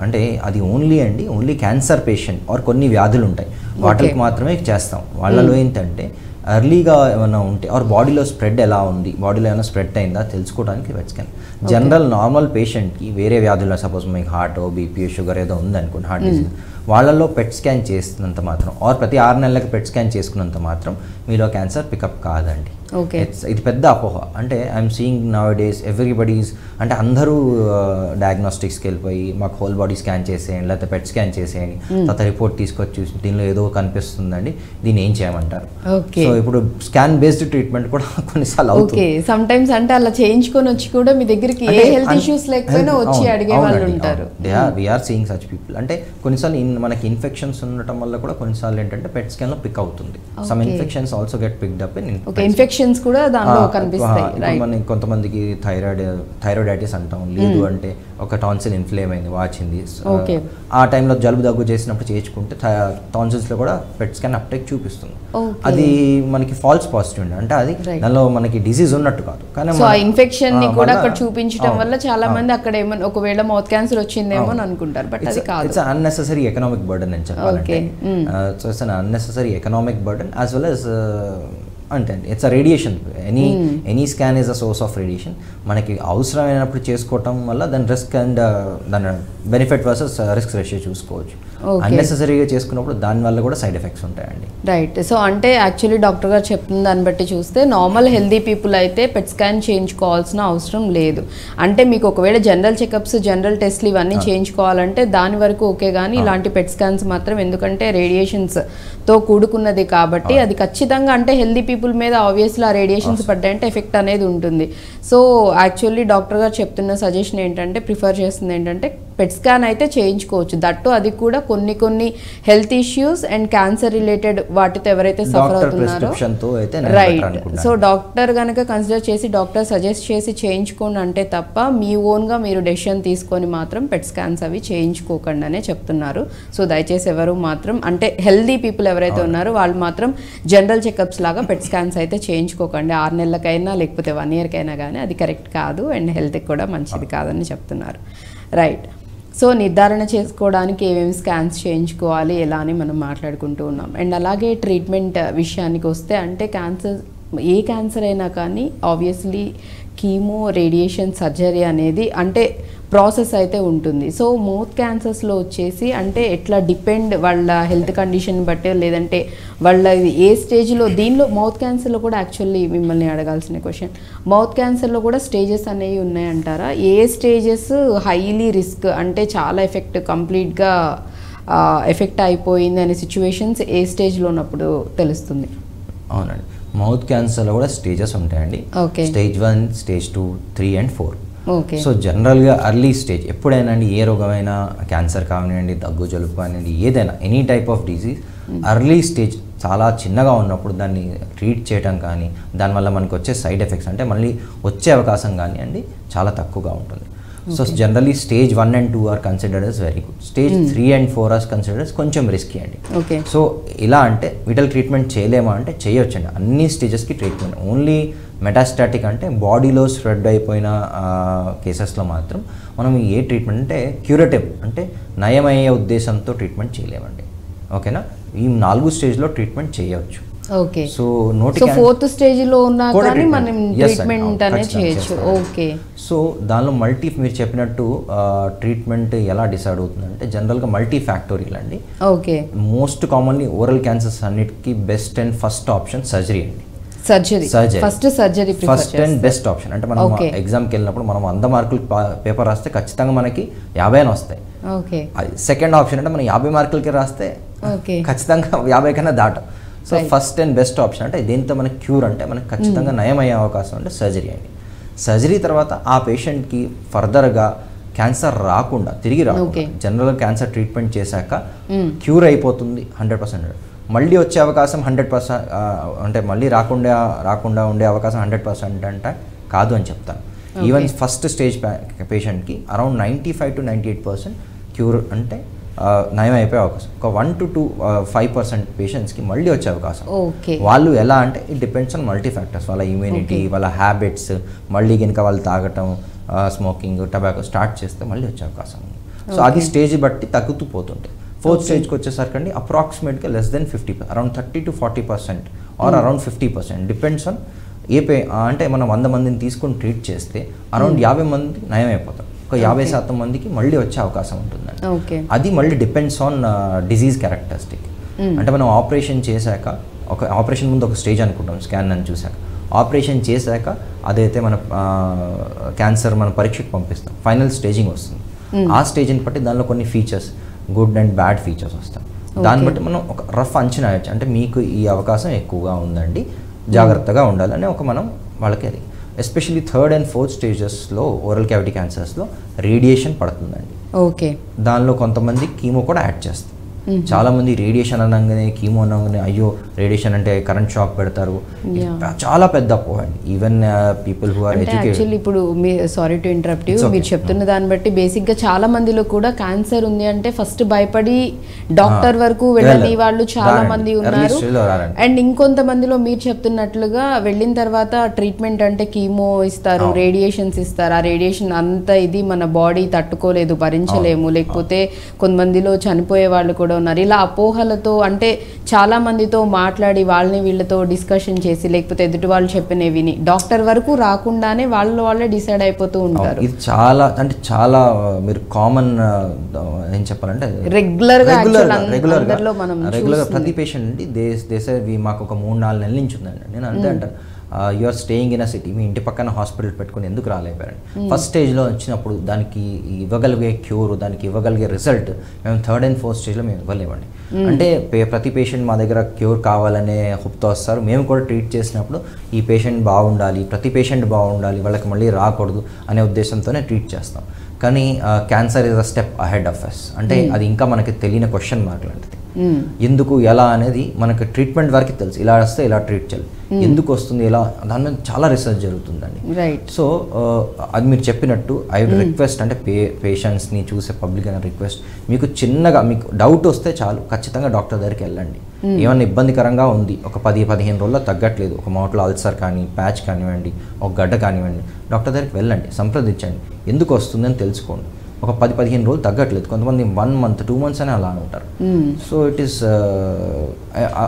అంటే అది ఓన్లీ క్యాన్సర్ పేషెంట్ ఆర్ కొన్ని వ్యాధులు ఉంటాయి వాటికి మాత్రమే చేస్తాం. వాళ్ళలో ఏంటంటే ఎర్లీగా ఏమైనా ఉంటే ఆర్ బాడీలో స్ప్రెడ్ ఎలా ఉంది, బాడీలో ఏమైనా స్ప్రెడ్ అయిందా తెలుసుకోవడానికి పెట్ స్కాన్. జనరల్ నార్మల్ పేషెంట్కి వేరే వ్యాధులు, సపోజ్ మీకు హార్ట్, బీపీ, షుగర్ ఏదో ఉందనుకోండి, హార్ట్ డిసీజ్, వాళ్ళల్లో పెట్ స్కాన్ చేస్తున్నంత మాత్రం ఆర్ ప్రతి 6 నెలలకు పెట్ స్కాన్ చేసుకున్నంత మాత్రం మీలో క్యాన్సర్ పికప్ కాదండి. ఇది పెద్ద అపోహ. అంటే I'm seeing now days everybody's, అంటే అందరూ డయాగ్నోస్టిక్స్కి వెళ్ళిపోయి మాకు హోల్ బాడీ స్కాన్ చేసేయండి, లేకపోతే పెట్ స్కాన్ చేసేయండి, తర్వాత రిపోర్ట్ తీసుకొచ్చి చూసి దీనిలో ఏదో కనిపిస్తుందండి, దీన్ని ఏం చేయమంటారు. సో ఇప్పుడు స్కాన్ బేస్డ్ ట్రీట్మెంట్ కూడా కొన్నిసార్లు అవుతుంది. సమ్ టైమ్స్ అంటే అలా చేయించుకొని వచ్చి కూడా మీ దగ్గరికి ఏ హెల్త్ ఇష్యూస్ లేకపోయినా వచ్చి అడిగే వాళ్ళు ఉంటారు. We are seeing such people. అంటే కొన్నిసార్లు మనకి ఇన్ఫెక్షన్స్ ఉండటం వల్ల కూడా కొన్నిసార్లు ఏంటంటే పెట్ స్కాన్ లో పిక్ అవుతుంది. Some infections also get picked up in infections కూడా దానిలో కనిపిస్తాయి. కొంతమందికి థైరాయిడైటిస్ అంటాం, లేదు అంటే ఒక టాన్సిల్ ఇన్ఫ్లేమ్ అయింది, వాచింది, ఆ టైంలో జలుబు దగ్గు చేసినప్పుడు చేయించుకుంటే టాన్సిల్స్ లో కూడా పెట్ స్కాన్ అప్టేక్ చూపిస్తుంది. అది మనకి ఫాల్స్ పాజిటివ్ అండి, అంటే అది దానిలో మనకి డిసీజ్ ఉన్నట్టు కాదు, కానీ ఇన్ఫెక్షన్ ని కూడా అక్కడ చూపించడం వల్ల చాలా మంది అక్కడ ఏమన్నా ఒకవేళ మౌత్ క్యాన్సర్ వచ్చిందేమో అని అనుకుంటారు. బట్ అది కాదు, ఇట్స్ అన్నెసెసరీ ఎకనామిక్ బర్డెన్ అని చెప్పాలంటే. So it's an unnecessary economic burden as well as అంటే it's a radiation. Any scan is a source of radiation. మనకి అవసరమైనప్పుడు చేసుకోవటం వల్ల దాని రిస్క్ అండ్ దాని బెనిఫిట్ వర్సెస్ రిస్క్ రేషియో చూసుకోవచ్చు. అన్నెసెసరీగా చేసుకున్నప్పుడు దానివల్ల కూడా సైడ్ ఎఫెక్ట్స్ ఉంటాయండి. రైట్. సో అంటే యాక్చువల్లీ డాక్టర్ గారు చెప్తున్న దాన్ని బట్టి చూస్తే నార్మల్ హెల్దీ పీపుల్ అయితే పెట్ స్కాన్ చేయించుకోవాల్సిన అవసరం లేదు. అంటే మీకు ఒకవేళ జనరల్ చెకప్స్, జనరల్ టెస్ట్లు ఇవన్నీ చేయించుకోవాలంటే దాని వరకు ఓకే, కానీ ఇలాంటి పెట్ స్కాన్స్ మాత్రం ఎందుకంటే రేడియేషన్స్తో కూడుకున్నది కాబట్టి అది ఖచ్చితంగా అంటే హెల్దీ పీపుల్ మీద ఆబ్వియస్లీ ఆ రేడియేషన్స్ పడ్డాయంటే ఎఫెక్ట్ అనేది ఉంటుంది. సో యాక్చువల్లీ డాక్టర్ గారు చెప్తున్న సజెషన్ ఏంటంటే, ప్రిఫర్ చేస్తుంది ఏంటంటే పెట్ స్కాన్ అయితే చేయించుకోవచ్చు. దట్టు అది కూడా కొన్ని health issues and cancer related వాటితో ఎవరైతే సఫర్ అవుతున్నారో, రైట్. సో డాక్టర్ కనుక కన్సిడర్ చేసి డాక్టర్ సజెస్ట్ చేసి చేయించుకోండి అంటే తప్ప మీ ఓన్గా మీరు డెసిషన్ తీసుకొని మాత్రం పెట్ స్కాన్స్ అవి చేయించుకోకండి అనే చెప్తున్నారు. సో దయచేసి ఎవరు మాత్రం అంటే హెల్దీ పీపుల్ ఎవరైతే ఉన్నారో వాళ్ళు మాత్రం జనరల్ చెకప్స్ లాగా పెట్ స్కాన్స్ అయితే చేయించుకోకండి. 6 నెలలకైనా లేకపోతే 1 ఇయర్కైనా కానీ అది కరెక్ట్ కాదు అండ్ హెల్త్కి కూడా మంచిది కాదని చెప్తున్నారు. రైట్. సో నిర్ధారణ చేసుకోవడానికి ఏమేమి స్కాన్స్ చేయించుకోవాలి ఎలా అని మనం మాట్లాడుకుంటూ ఉన్నాం. అండ్ అలాగే ట్రీట్మెంట్ విషయానికి వస్తే అంటే ఏ క్యాన్సర్ అయినా కానీ ఆబ్వియస్లీ కీమో, రేడియేషన్, సర్జరీ అనేది అంటే ప్రాసెస్ అయితే ఉంటుంది. సో మౌత్ క్యాన్సర్స్లో వచ్చేసి అంటే ఎట్లా డిపెండ్ వాళ్ళ హెల్త్ కండిషన్ బట్టి, లేదంటే వాళ్ళ ఏ స్టేజ్లో, దీనిలో మౌత్ క్యాన్సర్లో కూడా యాక్చువల్లీ మిమ్మల్ని అడగాల్సిన క్వశ్చన్, మౌత్ క్యాన్సర్లో కూడా స్టేజెస్ అనేవి ఉన్నాయంటారా? ఏ స్టేజెస్ హైలీ రిస్క్ అంటే చాలా కంప్లీట్గా ఎఫెక్ట్ అయిపోయింది అనే సిచ్యువేషన్స్ ఏ స్టేజ్లో ఉన్నప్పుడు తెలుస్తుంది? అవునండి, మౌత్ క్యాన్సర్లో కూడా స్టేజెస్ ఉంటాయండి. Stage 1, stage 2, 3 and 4. సో జనరల్గా ఎర్లీ స్టేజ్ ఎప్పుడైనా అండి, ఏ రోగమైనా, క్యాన్సర్ కానివ్వండి, దగ్గు, జలుబు కానివ్వండి, ఏదైనా any type of disease early stage చాలా చిన్నగా ఉన్నప్పుడు దాన్ని ట్రీట్ చేయడం కానీ దానివల్ల మనకు వచ్చే సైడ్ ఎఫెక్ట్స్ అంటే మళ్ళీ వచ్చే అవకాశం కానీ అండి చాలా తక్కువగా ఉంటుంది. So generally stage 1 and 2 are considered as very good. Stage 3 and 4 are considered as కొంచెం రిస్కీ అండి. సో ఇలా అంటే వీటల్ ట్రీట్మెంట్ చేయలేమా అంటే చేయొచ్చండి, అన్ని స్టేజెస్కి ట్రీట్మెంట్. ఓన్లీ మెటాస్టాటిక్ అంటే బాడీలో స్ప్రెడ్ అయిపోయిన కేసెస్లో మాత్రం మనం ఏ ట్రీట్మెంట్ అంటే క్యూరేటివ్ అంటే నయమయ్యే ఉద్దేశంతో ట్రీట్మెంట్ చేయలేమండి. ఓకేనా, ఈ 4 స్టేజ్లో ట్రీట్మెంట్ చేయవచ్చు. ఓకే, సో ఫోర్త్ స్టేజ్ లో ఉన్నా కానీ మనం ట్రీట్మెంట్ అనేది చేయొచ్చు. ఓకే, సో దానిలో మీరు చెప్పినట్టు ట్రీట్మెంట్ ఎలా డిసైడ్ అవుతుందంటే జనరల్గా మల్టీ ఫ్యాక్టోరియల్ అండి. Okay, most commonly oral cancers అన్నిటికీ best and first option surgery అండి. ఫస్ట్ అండ్ బెస్ట్ ఆప్షన్ అంటే మనం ఎగ్జామ్కి వెళ్ళినప్పుడు మనం 100 మార్కులు పేపర్ రాస్తే ఖచ్చితంగా మనకి 50 అని వస్తాయి. సెకండ్ ఆప్షన్ అంటే మనం 50 మార్కులకి రాస్తే ఖచ్చితంగా 50 కన్నా దాటం. So first and best option అంటే దీంతో మనకి క్యూర్ అంటే మనకి ఖచ్చితంగా నయమయ్యే అవకాశం అంటే సర్జరీ అండి. సర్జరీ తర్వాత ఆ పేషెంట్కి ఫర్దర్గా క్యాన్సర్ రాకుండా తిరిగి రాకుండా జనరల్గా క్యాన్సర్ ట్రీట్మెంట్ చేశాక క్యూర్ అయిపోతుంది 100%. మళ్ళీ వచ్చే అవకాశం 100% అంటే మళ్ళీ రాకుండా ఉండే అవకాశం 100% అంటే కాదు అని చెప్తాను. ఈవెన్ ఫస్ట్ స్టేజ్ పేషెంట్కి అరౌండ్ 95 to 98% క్యూర్ అంటే నయం అయిపోయే అవకాశం. ఒక 1 to 5% పేషెంట్స్కి మళ్ళీ వచ్చే అవకాశం. వాళ్ళు ఎలా అంటే it depends on multi factors, వాళ్ళ ఇమ్యూనిటీ, వాళ్ళ హ్యాబిట్స్, మళ్ళీ కనుక వాళ్ళు తాగటం, స్మోకింగ్, టొబాకో స్టార్ట్ చేస్తే మళ్ళీ వచ్చే అవకాశం ఉంది. సో అది స్టేజ్ బట్టి తగ్గుతూ పోతుంటాయి. ఫోర్త్ స్టేజ్కి వచ్చేసరికి అప్రాక్సిమేట్గా less than 50%, around 30 to 40% or around 50%, depends on అంటే మనం 100 మందిని తీసుకొని ట్రీట్ చేస్తే అరౌండ్ 50 మంది నయం అయిపోతాం. ఒక 50% మందికి మళ్ళీ వచ్చే అవకాశం ఉంటుందండి. అది మళ్ళీ డిపెండ్స్ ఆన్ డిజీజ్ క్యారెక్టరిస్టిక్. అంటే మనం ఆపరేషన్ చేశాక ఆపరేషన్ ముందు ఒక స్టేజ్ అనుకుంటాం, స్కాన్ అని చూశాక, ఆపరేషన్ చేశాక అదైతే మన క్యాన్సర్ మన పరీక్షకు పంపిస్తాం, ఫైనల్ స్టేజింగ్ వస్తుంది. ఆ స్టేజ్ని బట్టి దానిలో కొన్ని features, good and bad features వస్తాయి. దాన్ని బట్టి మనం ఒక రఫ్ అంచనా వేయచ్చు, అంటే మీకు ఈ అవకాశం ఎక్కువగా ఉందండి, జాగ్రత్తగా ఉండాలని మనం వాళ్ళకి అది. ఎస్పెషల్లీ 3rd and 4th స్టేజెస్లో ఓరల్ క్యావిటీ క్యాన్సర్స్లో రేడియేషన్ పడుతుందండి. ఓకే, దానిలో కొంతమంది కీమో కూడా యాడ్ చేస్తారు. చాలామంది రేడియేషన్ అనగానే, కీమో అనగానే అయ్యో రేడియేషన్ అంటే కరెంట్ షాక్ పెడతారు, చాలా పెద్ద అపోహ అండి. Even people who are educated. ఇప్పుడు సారీ టు ఇంటరప్ట్ యూ, మీరు చెప్తున్న దాన్ని బట్టి బేసిక్గా చాలా మందిలో కూడా క్యాన్సర్ ఉంది అంటే ఫస్ట్ భయపడి డాక్టర్ వరకు వెళ్ళని వాళ్ళు చాలా మంది ఉన్నారు. అండ్ ఇంకొంతమందిలో మీరు చెప్తున్నట్లుగా వెళ్ళిన తర్వాత ట్రీట్మెంట్ అంటే కీమో ఇస్తారు, రేడియేషన్స్ ఇస్తారు. ఆ రేడియేషన్ అంతా ఇది మన బాడీ తట్టుకోలేదు, భరించలేము, లేకపోతే కొంతమందిలో చనిపోయే వాళ్ళు కూడా ఉన్నారు. ఇలా అపోహలతో అంటే చాలా మందితో మాట్లాడి వాళ్ళని వీళ్ళతో డిస్కషన్ చేసి లేకపోతే ఎదుటి వాళ్ళు చెప్పినవి విని డాక్టర్ వరకు రాకుండానే వాళ్ళే డిసైడ్ అయిపోతూ ఉంటారు. ఇది చాలా మీరు కామన్ ఏం చెప్పాలంటే రెగ్యులర్గా ప్రతి పేషెంట్ మాకు ఒక 3-4 నెలల నుంచి ఉందండి. నేను అంతే అంటాను, you are staying in a city, మీ ఇంటి పక్కన హాస్పిటల్ పెట్టుకుని ఎందుకు రాలేపారండి? ఫస్ట్ స్టేజ్లో వచ్చినప్పుడు దానికి ఇవ్వగలిగే క్యూర్, దానికి ఇవ్వగలిగే రిజల్ట్ మేము 3rd and 4th స్టేజ్లో మేము ఇవ్వలేమండి. అంటే ప్రతి పేషెంట్ మా దగ్గర క్యూర్ కావాలనే హోప్తో వస్తారు. మేము కూడా ట్రీట్ చేసినప్పుడు ఈ పేషెంట్ బాగుండాలి, ప్రతి పేషెంట్ బాగుండాలి, వాళ్ళకి మళ్ళీ రాకూడదు అనే ఉద్దేశంతోనే ట్రీట్ చేస్తాం. కానీ cancer is a step ahead of us. అంటే అది ఇంకా మనకి తెలియని క్వశ్చన్ మార్క్ లాంటిది. ఎందుకు ఎలా అనేది మనకు ట్రీట్మెంట్ వరకు తెలుసు, ఇలా వస్తే ఇలా ట్రీట్ చేయాలి, ఎందుకు వస్తుంది ఎలా, దాని మీద చాలా రీసెర్చ్ జరుగుతుందండి. సో అది మీరు చెప్పినట్టు ఐ వుడ్ రిక్వెస్ట్, అంటే పేషెంట్స్ని చూసే పబ్లిక్ అయిన రిక్వెస్ట్, మీకు చిన్నగా మీకు డౌట్ వస్తే చాలు ఖచ్చితంగా డాక్టర్ దగ్గరికి వెళ్ళండి. ఏమన్నా ఇబ్బందికరంగా ఉంది, ఒక 10-15 రోజుల్లో తగ్గట్లేదు, ఒక మౌట్లో అల్సర్ కానీ, ప్యాచ్ కానివ్వండి, ఒక గడ్డ కానివ్వండి, డాక్టర్ దగ్గరికి వెళ్ళండి, సంప్రదించండి, ఎందుకు వస్తుందని తెలుసుకోండి. ఒక 10-15 రోజులు తగ్గట్లేదు, కొంతమంది 1 month 2 months అని అలా ఉంటారు. సో ఇట్ ఈస్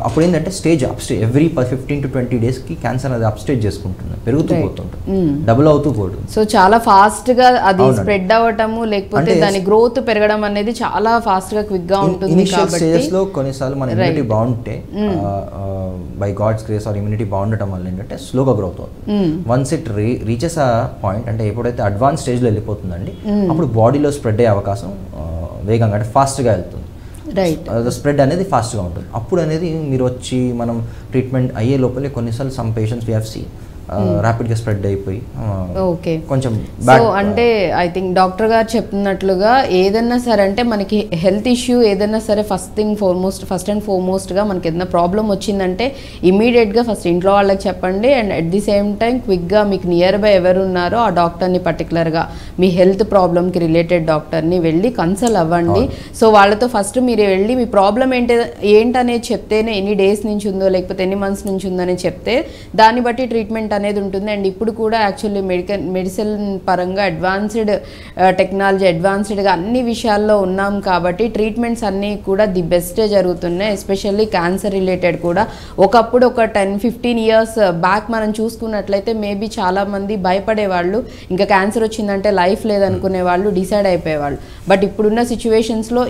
అప్పుడు ఏంటంటే stage up stage every 15 to 20 daysకి క్యాన్సర్ అది అప్ స్టేజ్ చేసుకుంటుంది, పెరుగుతూ పోతుంటుంది, డబుల్ అవుతూ పోతుంది. సో చాలా ఫాస్ట్గా అది స్ప్రెడ్ అవ్వటము లేకపోతే దాని గ్రోత్ పెరగడం అనేది చాలా ఫాస్ట్గా క్విక్గా ఉంటుంది. ఇనిషియల్ స్టేజెస్లో కొన్నిసార్లు మన ఇమ్యూనిటీ బాగుంటే by God's grace or immunity బాగుండటం వల్ల ఏంటంటే స్లోగా గ్రోత్ అవుతుంది. Once it reaches a point, అంటే ఎప్పుడైతే అడ్వాన్స్ స్టేజ్లో వెళ్ళిపోతుందండి అప్పుడు బాడీలో స్ప్రెడ్ అయ్యే అవకాశం వేగంగా అంటే ఫాస్ట్గా వెళ్తుంది. స్ప్రెడ్ అనేది ఫాస్ట్గా ఉంటుంది. అప్పుడు అనేది మీరు వచ్చి మనం ట్రీట్మెంట్ అయ్యే లోపలే కొన్నిసార్లు some patients we have seen ర్యాపిడ్గా స్ప్రెడ్ అయిపోయి ఓకే కొంచెం సో అంటే ఐ థింక్ డాక్టర్ గారు చెప్పినట్లుగా ఏదన్నా సరే అంటే మనకి హెల్త్ ఇష్యూ ఏదైనా సరే ఫస్ట్ అండ్ ఫోర్మోస్ట్గా మనకి ఏదైనా ప్రాబ్లం వచ్చిందంటే ఇమీడియట్గా ఫస్ట్ ఇంట్లో వాళ్ళకి చెప్పండి and at the same time క్విక్గా మీకు నియర్ బై ఎవరు ఉన్నారో ఆ డాక్టర్ని పర్టికులర్గా మీ హెల్త్ ప్రాబ్లమ్కి రిలేటెడ్ డాక్టర్ని వెళ్ళి కన్సల్ట్ అవ్వండి. సో వాళ్ళతో ఫస్ట్ మీరు వెళ్ళి మీ ప్రాబ్లం ఏంటనేది చెప్తేనే ఎన్ని డేస్ నుంచి ఉందో లేకపోతే ఎన్ని మంత్స్ నుంచి ఉందో అని చెప్తే దాన్ని బట్టి ట్రీట్మెంట్ అనేది ఉంటుంది. అండ్ ఇప్పుడు కూడా యాక్చువల్లీ మెడిసిన్ పరంగా అడ్వాన్స్డ్ టెక్నాలజీ అడ్వాన్స్డ్గా అన్ని విషయాల్లో ఉన్నాం కాబట్టి ట్రీట్మెంట్స్ అన్నీ కూడా ది బెస్టే జరుగుతున్నాయి. ఎస్పెషల్లీ క్యాన్సర్ రిలేటెడ్ కూడా ఒకప్పుడు ఒక 10-15 ఇయర్స్ బ్యాక్ మనం చూసుకున్నట్లయితే మేబీ చాలామంది భయపడేవాళ్ళు, ఇంకా క్యాన్సర్ వచ్చిందంటే లైఫ్ లేదనుకునే వాళ్ళు డిసైడ్ అయిపోయేవాళ్ళు. బట్ ఇప్పుడున్న సిచ్యువేషన్స్లో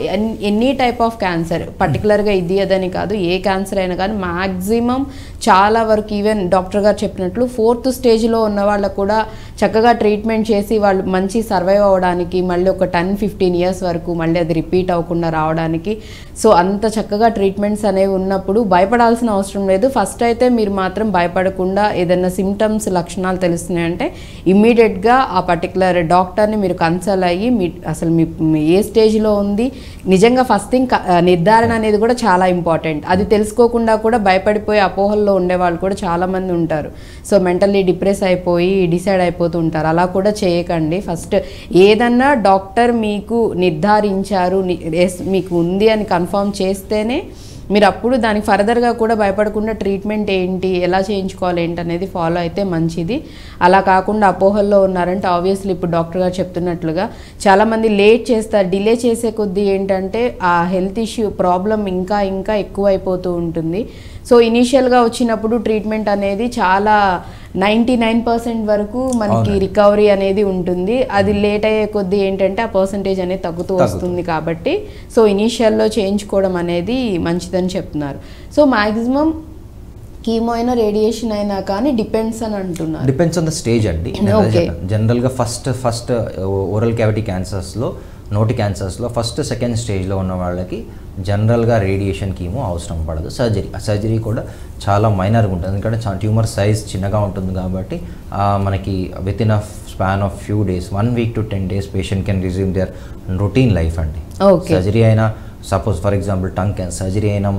ఎనీ టైప్ ఆఫ్ క్యాన్సర్ పర్టికులర్గా ఇది అదని కాదు, ఏ క్యాన్సర్ అయినా కానీ మ్యాక్సిమం చాలా వరకు ఈవెన్ డాక్టర్ గారు చెప్పినట్లు 4th స్టేజ్లో ఉన్న వాళ్ళకు కూడా చక్కగా ట్రీట్మెంట్ చేసి వాళ్ళు మంచి సర్వైవ్ అవ్వడానికి మళ్ళీ ఒక 10-15 ఇయర్స్ వరకు మళ్ళీ అది రిపీట్ అవ్వకుండా రావడానికి సో అంత చక్కగా ట్రీట్మెంట్స్ అనేవి ఉన్నప్పుడు భయపడాల్సిన అవసరం లేదు. ఫస్ట్ అయితే మీరు మాత్రం భయపడకుండా ఏదైనా సిమ్టమ్స్ లక్షణాలు తెలుస్తున్నాయంటే ఇమ్మీడియట్గా ఆ పర్టికులర్ డాక్టర్ని మీరు కన్సల్ట్ అయ్యి అసలు మీ ఏ స్టేజ్లో ఉంది నిజంగా ఫస్ట్ థింగ్ నిర్ధారణ అనేది కూడా చాలా ఇంపార్టెంట్. అది తెలుసుకోకుండా కూడా భయపడిపోయి అపోహల్లో ఉండేవాళ్ళు కూడా చాలామంది ఉంటారు. సో మెంటల్లీ డిప్రెస్ అయిపోయి డిసైడ్ అయిపోతూ ఉంటారు. అలా కూడా చేయకండి. ఫస్ట్ ఏదన్నా డాక్టర్ మీకు నిర్ధారించారు మీకు ఉంది అని కన్ఫర్మ్ చేస్తేనే మీరు అప్పుడు దానికి ఫర్దర్గా కూడా భయపడకుండా ట్రీట్మెంట్ ఏంటి ఎలా చేయించుకోవాలి ఏంటి అనేది ఫాలో అయితే మంచిది. అలా కాకుండా అపోహల్లో ఉన్నారంటే ఆబ్వియస్లీ ఇప్పుడు డాక్టర్ గారు చెప్తున్నట్లుగా చాలామంది లేట్ చేస్తారు. డిలే చేసే కొద్దీ ఏంటంటే ఆ హెల్త్ ఇష్యూ ప్రాబ్లం ఇంకా ఎక్కువ అయిపోతూ ఉంటుంది. సో ఇనీషియల్గా వచ్చినప్పుడు ట్రీట్మెంట్ అనేది చాలా 99% వరకు మనకి రికవరీ అనేది ఉంటుంది. అది లేట్ అయ్యే కొద్దీ ఏంటంటే ఆ పర్సంటేజ్ అనేది తగ్గుతూ వస్తుంది. కాబట్టి సో ఇనీషియల్లో చేయించుకోవడం అనేది మంచిదని చెప్తున్నారు. సో మ్యాక్సిమం కీమో అయినా రేడియేషన్ అయినా కానీ డిపెండ్స్ అని అంటున్నారు. డిపెండ్స్ ఆన్ ద స్టేజ్ అండి. జనరల్గా ఫస్ట్ ఓరల్ క్యావిటీ క్యాన్సర్స్లో నోటి క్యాన్సర్స్లో ఫస్ట్ సెకండ్ స్టేజ్లో ఉన్న వాళ్ళకి జనరల్గా రేడియేషన్ కీమో అవసరం పడదు. సర్జరీ కూడా చాలా మైనర్గా ఉంటుంది, ఎందుకంటే ట్యూమర్ సైజ్ చిన్నగా ఉంటుంది కాబట్టి మనకి with in a span of few days 1 week to 10 days patient can resume their routine life అండి. సర్జరీ అయినా suppose for example tongue cancer surgery అయినా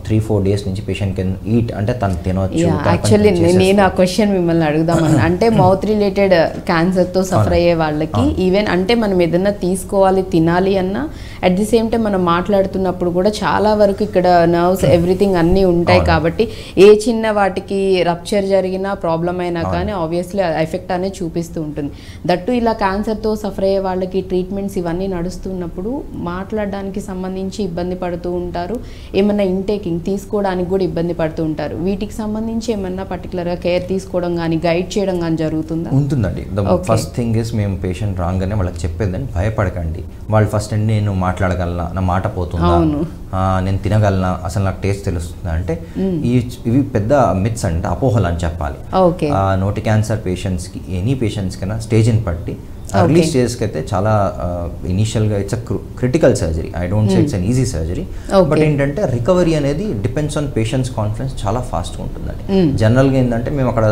3-4 days నుంచి పేషెంట్ కెన్ ఈట్ అంటే తను తినవచ్చు. యాక్చువల్లీ నేను ఆ క్వశ్చన్ మిమ్మల్ని అడుగుదామని అంటే మౌత్ రిలేటెడ్ క్యాన్సర్తో సఫర్ అయ్యే వాళ్ళకి ఈవెన్ అంటే మనం ఏదన్నా తీసుకోవాలి తినాలి అన్నా అట్ ది సేమ్ టైం మనం మాట్లాడుతున్నప్పుడు కూడా చాలా వరకు ఇక్కడ నర్వ్స్ ఎవ్రీథింగ్ అన్నీ ఉంటాయి కాబట్టి ఏ చిన్న వాటికి రప్చర్ జరిగినా ప్రాబ్లం అయినా కానీ ఆబ్వియస్లీ ఎఫెక్ట్ అనేది చూపిస్తూ ఉంటుంది. దట్టు ఇలా క్యాన్సర్తో సఫర్ అయ్యే వాళ్ళకి ట్రీట్మెంట్స్ ఇవన్నీ నడుస్తున్నప్పుడు మాట్లాడడానికి సంబంధించి ఇబ్బంది పడుతూ ఉంటారు, ఏమన్నా ఇంటేకింగ్ తీసుకోవడానికి కూడా ఇబ్బంది పడుతూ ఉంటారు. వీటికి సంబంధించి ఏమన్నా పర్టికులర్గా కేర్ తీసుకోవడం కానీ గైడ్ చేయడం కానీ జరుగుతుందా? ఉంటుందండి. ఫస్ట్ థింగ్ ఇస్ మేము పేషెంట్ రాగానే వాళ్ళకి చెప్పేదని భయపడకండి. వాళ్ళు ఫస్ట్ అండి నేను మాట్లాడగలనా, నా మాట పోతుందా, నేను తినగలనా, అసలు నాకు టేస్ట్ తెలుస్తుందా అంటే ఇవి పెద్ద మిత్స్ అంటే అపోహలు అని చెప్పాలి. నోటి క్యాన్సర్ పేషెంట్స్కి ఎనీ పేషెంట్స్కైనా స్టేజ్ని బట్టి ఎర్లీ స్టేజ్కి అయితే చాలా ఇనీషియల్గా it's a critical surgery. I don't say it's an easy surgery, but ఏంటంటే రికవరీ అనేది డిపెండ్స్ ఆన్ పేషెంట్స్ కాన్ఫిడెన్స్ చాలా ఫాస్ట్గా ఉంటుందండి. జనరల్గా ఏంటంటే మేము అక్కడ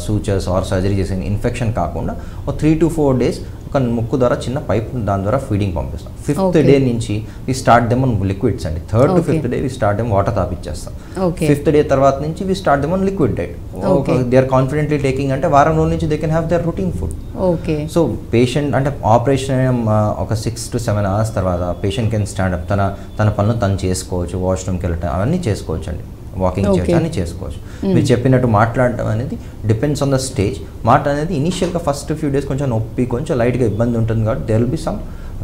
సూచర్స్ ఆర్ సర్జరీ చేసిన ఇన్ఫెక్షన్ కాకుండా ఒక 3 to 4 days ఒక ముక్కు ద్వారా చిన్న పైప్ దాని ద్వారా ఫీడింగ్ పంపిస్తాం. 5th day నుంచి we start them on liquids అండి. 3rd to 5th day we start them water తాపిచ్చేస్తాం. 5th day తర్వాత నుంచి we start them on liquid diet. They are confidently taking అంటే వారం రోజుల నుంచి they can have their routine food. So patient అంటే operation ఒక 6 to 7 hours తర్వాత పేషెంట్ కెన్ స్టాండ్ అప్, తన పనులు తను చేసుకోవచ్చు, వాష్రూమ్కి వెళ్ళటం అవన్నీ చేసుకోవచ్చు అండి, వాకింగ్ చేయొచ్చు అని చేసుకోవచ్చు. మీరు చెప్పినట్టు మాట్లాడటం అనేది డిపెండ్స్ ఆన్ ద స్టేజ్. మాట అనేది ఇనీషియల్గా ఫస్ట్ ఫ్యూ డేస్ కొంచెం నొప్పి కొంచెం లైట్గా ఇబ్బంది ఉంటుంది కాబట్టి దేర్ విల్ బి సమ్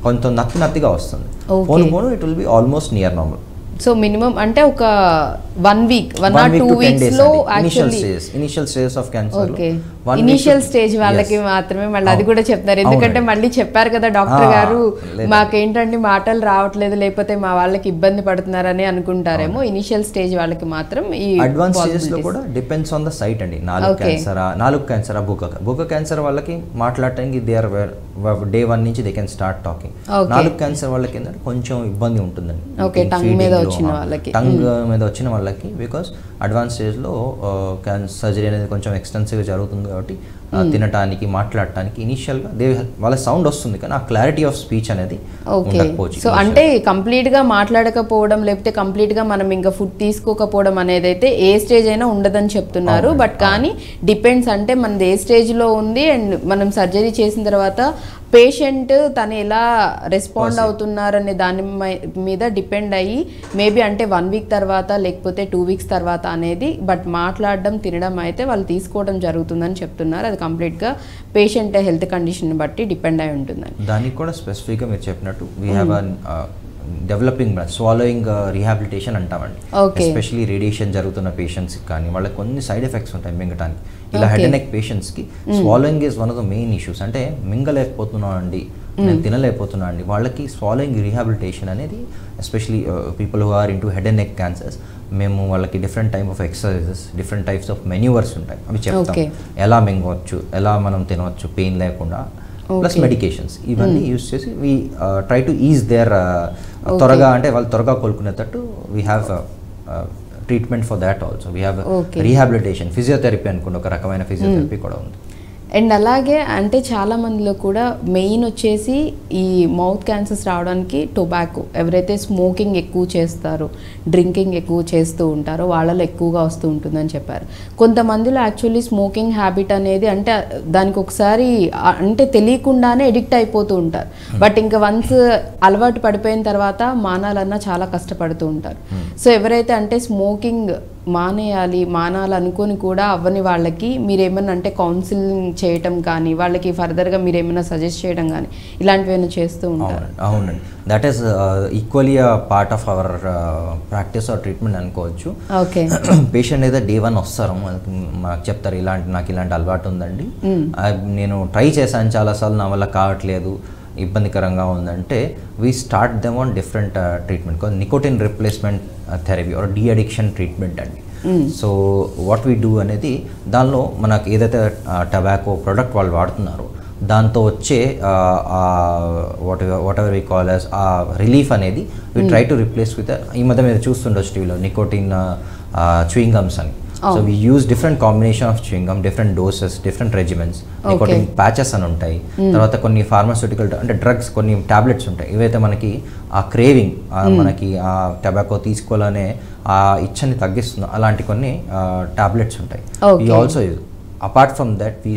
కొంచెం నత్తిగా వస్తుంది. పోను it will be almost near normal. So minimum అంటే ఒక 1 week 1 or 2 weeks లో initial stage of cancer. Initial stage వాళ్ళకి మాత్రమే మళ్ళీ అది కూడా చెప్తారు, ఎందుకంటే మళ్ళీ చెప్పారు కదా డాక్టర్ గారు మాకేంటంటే మాటలు రావట్లేదు లేకపోతే మా వాళ్ళకి ఇబ్బంది పడుతున్నారని అనుకుంటారేమో. ఇనిషియల్ స్టేజ్ వాళ్ళకి మాత్రం ఈ అడ్వాన్స్ స్టేజెస్ లో కూడా డిపెండ్స్ ఆన్ ద సైట్ అండి. నాలుగు క్యాన్సర్ బుక్క క్యాన్సర్ వాళ్ళకి మాట్లాడటానికి దే ఆర్ day 1 నుంచి they can start talking. 4 cancer వాళ్ళకి ఏంటంటే కొంచెం ఇబ్బంది ఉంటుందండి, టంగ్ మీద వచ్చిన వాళ్ళకి, టంగ్ మీద వచ్చిన వాళ్ళకి, బికాస్ అడ్వాన్స్ స్టేజ్లో సర్జరీ అనేది కొంచెం ఎక్స్టెన్సివ్గా జరుగుతుంది కాబట్టి తినటానికి మాట్లాడటానికి ఇనిషియల్గా వాళ్ళ సౌండ్ వస్తుంది కానీ ఆ క్లారిటీ ఆఫ్ స్పీచ్ అనేది ఉండకపోవచ్చు. సో అంటే కంప్లీట్గా మాట్లాడకపోవడం లేకపోతే కంప్లీట్గా మనం ఇంకా ఫుడ్ తీసుకోకపోవడం అనేది అయితే ఏ స్టేజ్ అయినా ఉండదని చెప్తున్నారు. బట్ కానీ డిపెండ్స్, అంటే మనది ఏ స్టేజ్లో ఉంది అండ్ మనం సర్జరీ చేసిన తర్వాత పేషెంట్ తను ఎలా రెస్పాండ్ అవుతున్నారనే దాని మీద డిపెండ్ అయ్యి మేబీ అంటే 1 వీక్ తర్వాత లేకపోతే 2 వీక్స్ తర్వాత అనేది, బట్ మాట్లాడడం తినడం అయితే వాళ్ళు తీసుకోవడం జరుగుతుందని చెప్తున్నారు. అది కంప్లీట్గా పేషెంట్ హెల్త్ కండిషన్ బట్టి డిపెండ్ అయి ఉంటుందని. దానికి కూడా స్పెసిఫిక్గా మీరు చెప్పినట్టు we have developing swallowing rehabilitation అంటామండి. ఎస్పెషలీ రేడియేషన్ జరుగుతున్న పేషెంట్స్కి కానీ వాళ్ళకి కొన్ని సైడ్ ఎఫెక్ట్స్ ఉంటాయి మింగటానికి. ఇలా హెడ్ అండ్ నెక్ పేషెంట్స్కి swallowing is one of the main issues. అంటే మింగలేకపోతున్నాం అండి, నేను తినలేకపోతున్నా అండి, వాళ్ళకి స్వాలోయింగ్ రీహాబిలిటేషన్ అనేది especially people who are into head and neck cancers మేము వాళ్ళకి different type of exercises, different types of manoeuvres ఉంటాయి, అవి చెప్తాం. ఎలా మింగవచ్చు, ఎలా మనం తినవచ్చు పెయిన్ లేకుండా, ప్లస్ మెడికేషన్స్ ఇవన్నీ యూజ్ చేసి we try to ease their త్వరగా, అంటే వాళ్ళు త్వరగా కోలుకునేటట్టు we have treatment for that also. We have rehabilitation, physiotherapy అనుకోండి, ఒక రకమైన ఫిజియోథెరపీ కూడా ఉంది. అండ్ అలాగే అంటే చాలా మందిలో కూడా మెయిన్ వచ్చేసి ఈ మౌత్ క్యాన్సర్స్ రావడానికి టొబాకో, ఎవరైతే స్మోకింగ్ ఎక్కువ చేస్తారో, డ్రింకింగ్ ఎక్కువ చేస్తూ ఉంటారో వాళ్ళలో ఎక్కువగా వస్తూ ఉంటుందని చెప్పారు. కొంతమందిలో యాక్చువల్లీ స్మోకింగ్ హ్యాబిట్ అనేది అంటే దానికి ఒకసారి అంటే తెలియకుండానే ఎడిక్ట్ అయిపోతూ ఉంటారు. బట్ ఇంకా వన్స్ అలవాటు పడిపోయిన తర్వాత మానాలన్నా చాలా కష్టపడుతూ ఉంటారు. సో ఎవరైతే అంటే స్మోకింగ్ మానాలనుకొని కూడా అవ్వని వాళ్ళకి మీరేమన్నా అంటే కౌన్సిలింగ్ చేయటం కానీ, వాళ్ళకి ఫర్దర్గా మీరేమైనా సజెస్ట్ చేయడం కానీ ఇలాంటివైనా చేస్తూ ఉంటారు? అవునండి, that is equally part of our practice or treatment అనుకోవచ్చు. ఓకే, పేషెంట్ అయితే డే 1 వస్తారు, మాకు చెప్తారు నాకు ఇలాంటి అలవాటు ఉందండి, నేను ట్రై చేశాను చాలాసార్లు, నా వల్ల కావట్లేదు, ఇబ్బందికరంగా ఉందంటే we start them on different treatment, nicotine replacement therapy R de addiction treatment అండి. సో వాట్ వీ డూ అనేది, దానిలో మనకు ఏదైతే టొబాకో ప్రోడక్ట్ వాళ్ళు వాడుతున్నారో దాంతో వచ్చే whatever we call as a relief అనేది we try to replace with, ఈ మధ్య మీరు చూస్తుండొచ్చు టీవీలో నికోటిన్ చూయింగ్ గమ్స్ అని. So we use different combination of chewing gum, different doses, different regimens, nicotine patches అని ఉంటాయి. తర్వాత కొన్ని ఫార్మాస్యూటికల్ అంటే డ్రగ్స్, కొన్ని టాబ్లెట్స్ ఉంటాయి, ఇవైతే మనకి ఆ క్రేవింగ్, మనకి ఆ టొబాకో తీసుకోవాలనే ఆ ఇచ్చని తగ్గిస్తుంది, అలాంటి కొన్ని టాబ్లెట్స్ ఉంటాయి. We also use, apart from that we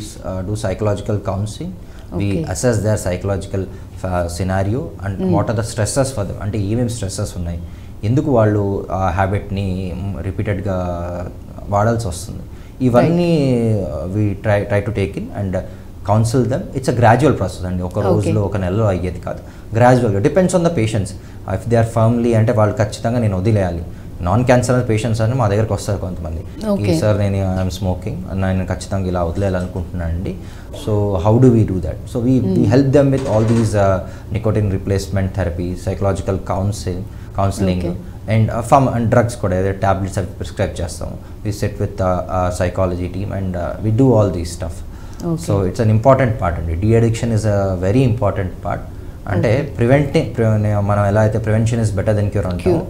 do psychological counselling, we assess their psychological scenario and what are the stresses for them, అంటే ఏమేమి స్ట్రెస్సెస్ ఉన్నాయి, ఎందుకు వాళ్ళు ఆ హ్యాబిట్ని రిపీటెడ్గా వాడాల్సి వస్తుంది, ఇవన్నీ we try to take in and counsel them. It's a gradual process అండి, ఒక రోజులో ఒక నెలలో అయ్యేది కాదు, గ్రాడ్యువల్గా depends on the patients. If they are firmly అంటే వాళ్ళు ఖచ్చితంగా నేను వదిలేయాలి. నాన్ క్యాన్సర్ పేషెంట్స్ అని మా దగ్గరకు వస్తారు కొంతమంది, సార్ నేను ఐఎమ్ స్మోకింగ్, నేను ఖచ్చితంగా ఇలా వదిలేయాలనుకుంటున్నాను అండి, so how do we do that? So we help them with all these nicotine replacement therapy, psychological counselling and drugs కూడా, ఏదైతే టాబ్లెట్స్ అవి ప్రిస్క్రైబ్ చేస్తాము. We sit with psychology team and we do all these stuff. So it's an important part అండి, de addiction is a very important part. అంటే మనం ఎలా అయితే prevention is better than cure అంటాము,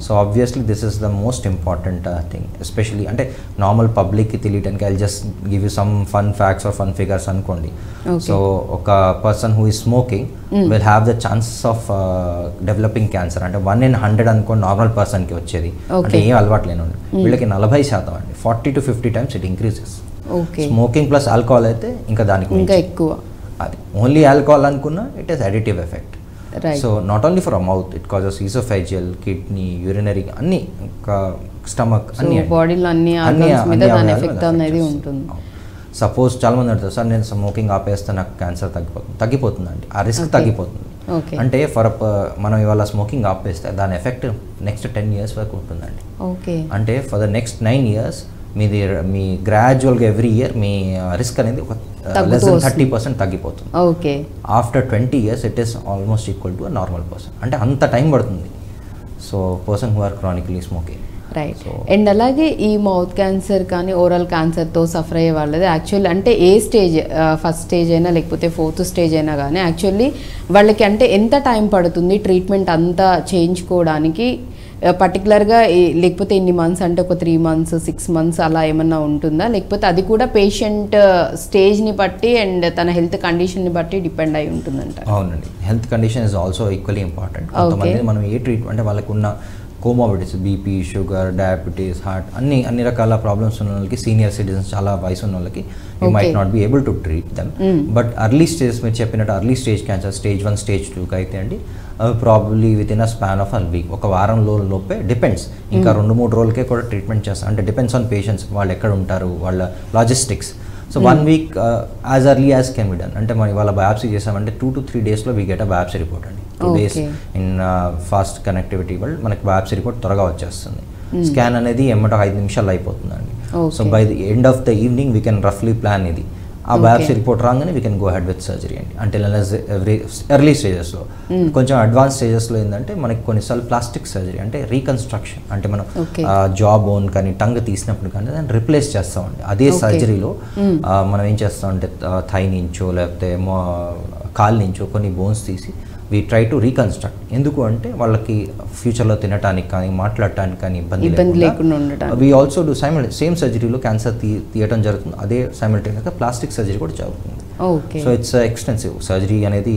so obviously this is the most important thing. Especially అంటే normal పబ్లిక్కి తెలియటానికి I just give you some fun facts or fun figures అనుకోండి. So ఒక person who is smoking will have the chances of developing cancer, అంటే 1 in 100 అనుకోండి normal పర్సన్కి వచ్చేది, అంటే ఏం అలవాటు లేని వీళ్ళకి 40% అండి, 40 to 50 times it increases. Smoking plus alcohol అయితే ఇంకా దానికి ఇంకా ఎక్కువ, అది ఓన్లీ ఆల్కహాల్ అనుకున్నా it is additive effect. So not only for a mouth, it causes oesophageal, kidney, urinary, అన్ని స్టమక్, అన్ని బాడీలో అన్ని ఆర్గన్స్ మీద దాని ఎఫెక్ట్ అనేది ఉంటుంది. సపోజ్ చాలా మంది అంటారు, సార్ నేను స్మోకింగ్ ఆపేస్తే నాకు క్యాన్సర్ తగ్గిపోతుందండి, ఆ రిస్క్ తగ్గిపోతుంది. అంటే మనం ఇవాళ స్మోకింగ్ ఆపేస్తే దాని ఎఫెక్ట్ నెక్స్ట్ 10 years వరకు ఉంటుందండి. అంటే ఫర్ ద నెక్స్ట్ 9 years మీ గ్రాడ్యువల్గా ఎవ్రీ ఇయర్ మీ రిస్క్ అనేది ఒక లెస్ దెన్ 30% తగ్గిపోతుంది. After 20 years it is almost equal to a normal person, అంటే అంత టైం పడుతుంది. So person who are chronically smoking, right. And అలాగే ఈ మౌత్ క్యాన్సర్ కానీ ఓరల్ క్యాన్సర్తో సఫర్ అయ్యే వాళ్ళది యాక్చువల్లీ అంటే ఏ స్టేజ్, ఫస్ట్ స్టేజ్ అయినా లేకపోతే 4th stage అయినా కానీ యాక్చువల్లీ వాళ్ళకి అంటే ఎంత టైం పడుతుంది ట్రీట్మెంట్ అంతా చేయించుకోవడానికి? పర్టికులర్గా లేకపోతే ఇన్ని మంత్స్ అంటే ఒక 3 months 6 months అలా ఏమన్నా ఉంటుందా, లేకపోతే అది కూడా పేషెంట్ స్టేజ్ని బట్టి అండ్ తన హెల్త్ కండిషన్ని బట్టి డిపెండ్ అయి ఉంటుందంట? అవునండి, health condition is also equally important. కొంతమంది మనం ఏ ట్రీట్మెంట్ అంటే వాళ్ళకున్న comorbidities, BP, sugar, diabetes, heart, అన్ని రకాల ప్రాబ్లమ్స్ ఉన్న వాళ్ళకి, సీనియర్ సిటిజన్స్, చాలా వయసు ఉన్న వాళ్ళకి you might not be able to treat them. But early stage, మీరు చెప్పినట్టు early stage cancer, stage 1 stage 2 అయితే అండి probably with in a span of a week, ఒక వారం లోపే, డిపెండ్స్, ఇంకా 2-3 రోజులకే కూడా ట్రీట్మెంట్ చేస్తాం. అంటే డిపెండ్స్ ఆన్ పేషెంట్స్, వాళ్ళు ఎక్కడ ఉంటారు, వాళ్ళ logistics. So 1 week as early as can be done. అంటే మనం వాళ్ళ బయాప్సీ చేసామంటే 2 to 3 daysలో we get a biopsy report అండి. 2 days ఇన్ ఫాస్ట్ కనెక్టివిటీ వల్ల మనకి బయాప్సీ రిపోర్ట్ త్వరగా వచ్చేస్తుంది. స్కాన్ అనేది ఎమ్మట 5 నిమిషాలు అయిపోతుందండి. So by the end of the evening we can రఫ్లీ ప్లాన్ ఇది. ఆ బయాప్సీ రిపోర్ట్ రాగానే we can go head with surgery అండి. అంటే ఎర్లీ స్టేజెస్లో. కొంచెం అడ్వాన్స్ స్టేజెస్లో ఏంటంటే మనకి కొన్నిసార్లు ప్లాస్టిక్ సర్జరీ, అంటే రీకన్స్ట్రక్షన్, అంటే మనం జా బోన్ కానీ టంగ్ తీసినప్పుడు కానీ దాన్ని రిప్లేస్ చేస్తామండి. అదే సర్జరీలో మనం ఏం చేస్తామంటే థై నుంచో లేకపోతే కాలు నుంచో కొన్ని బోన్స్ తీసి వీ ట్రై టు రీకన్స్ట్రక్ట్. ఎందుకు అంటే వాళ్ళకి ఫ్యూచర్లో తినడానికి కానీ మాట్లాడటానికి కానీ ఇబ్బంది లేకుండా ఉండటానికి. వీ ఆల్సో డూ సేమ్ సర్జరీలో క్యాన్సర్ తీయటం జరుగుతుంది, అదే సైమల్టేనియస్గా ప్లాస్టిక్ సర్జరీ కూడా జరుగుతుంది. సో ఇట్స్ ఎక్స్టెన్సివ్ సర్జరీ అనేది,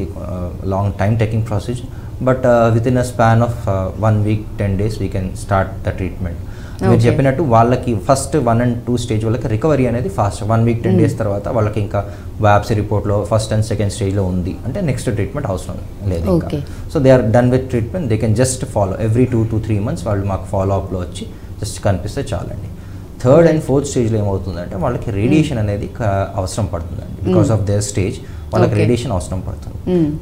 long time taking procedure. But with in a span of 1 week 10 days we can start the treatment. మీరు చెప్పినట్టు వాళ్ళకి ఫస్ట్ 1 and 2 stage వాళ్ళకి రికవరీ అనేది ఫాస్ట్. 1 week 10 days తర్వాత వాళ్ళకి ఇంకా బయాప్సీ రిపోర్ట్లో 1st and 2nd stage ఉంది అంటే నెక్స్ట్ ట్రీట్మెంట్ అవసరం లేదు ఇంకా. So they are done with treatment. They can just follow every 2 to 3 months వాళ్ళు మాకు ఫాలో అప్లో వచ్చి జస్ట్ కనిపిస్తే చాలండి. 3rd and 4th స్టేజ్లో ఏమవుతుందంటే వాళ్ళకి రేడియేషన్ అనేది అవసరం పడుతుందండి. బికాస్ ఆఫ్ దేర్ స్టేజ్ వాళ్ళకి రేడియేషన్ అవసరం పడుతుంది.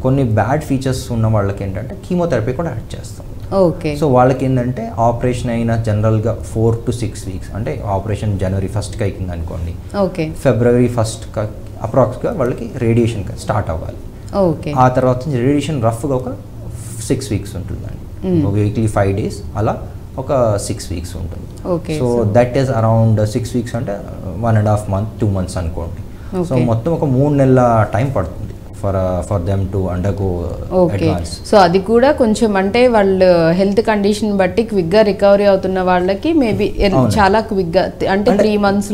కొన్ని బ్యాడ్ ఫీచర్స్ ఉన్న వాళ్ళకి ఏంటంటే కీమోథెరపీ కూడా యాడ్ చేస్తాం. సో వాళ్ళకి ఏంటంటే ఆపరేషన్ అయిన జనరల్గా 4 to 6 weeks, అంటే ఆపరేషన్ January 1st అయింది అనుకోండి, February 1st అప్రాక్స్గా వాళ్ళకి రేడియేషన్ స్టార్ట్ అవ్వాలి. ఆ తర్వాత రేడియేషన్ రఫ్గా ఒక 6 weeks ఉంటుందండి. వీక్లీ 5 days అలా ఒక 6 weeks ఉంటుంది. So that is around 6 weeks అంటే 1.5 month 2 months అనుకోండి. సో మొత్తం ఒక 3 నెలల టైం పడుతుంది for them to undergo advance. So అది కూడా కొంచెం అంటే వాళ్ళు హెల్త్ కండిషన్ బట్టి క్విక్గా రికవరీ అవుతున్న వాళ్ళకి మేబీ చాలా క్విక్గా అంటే 3 months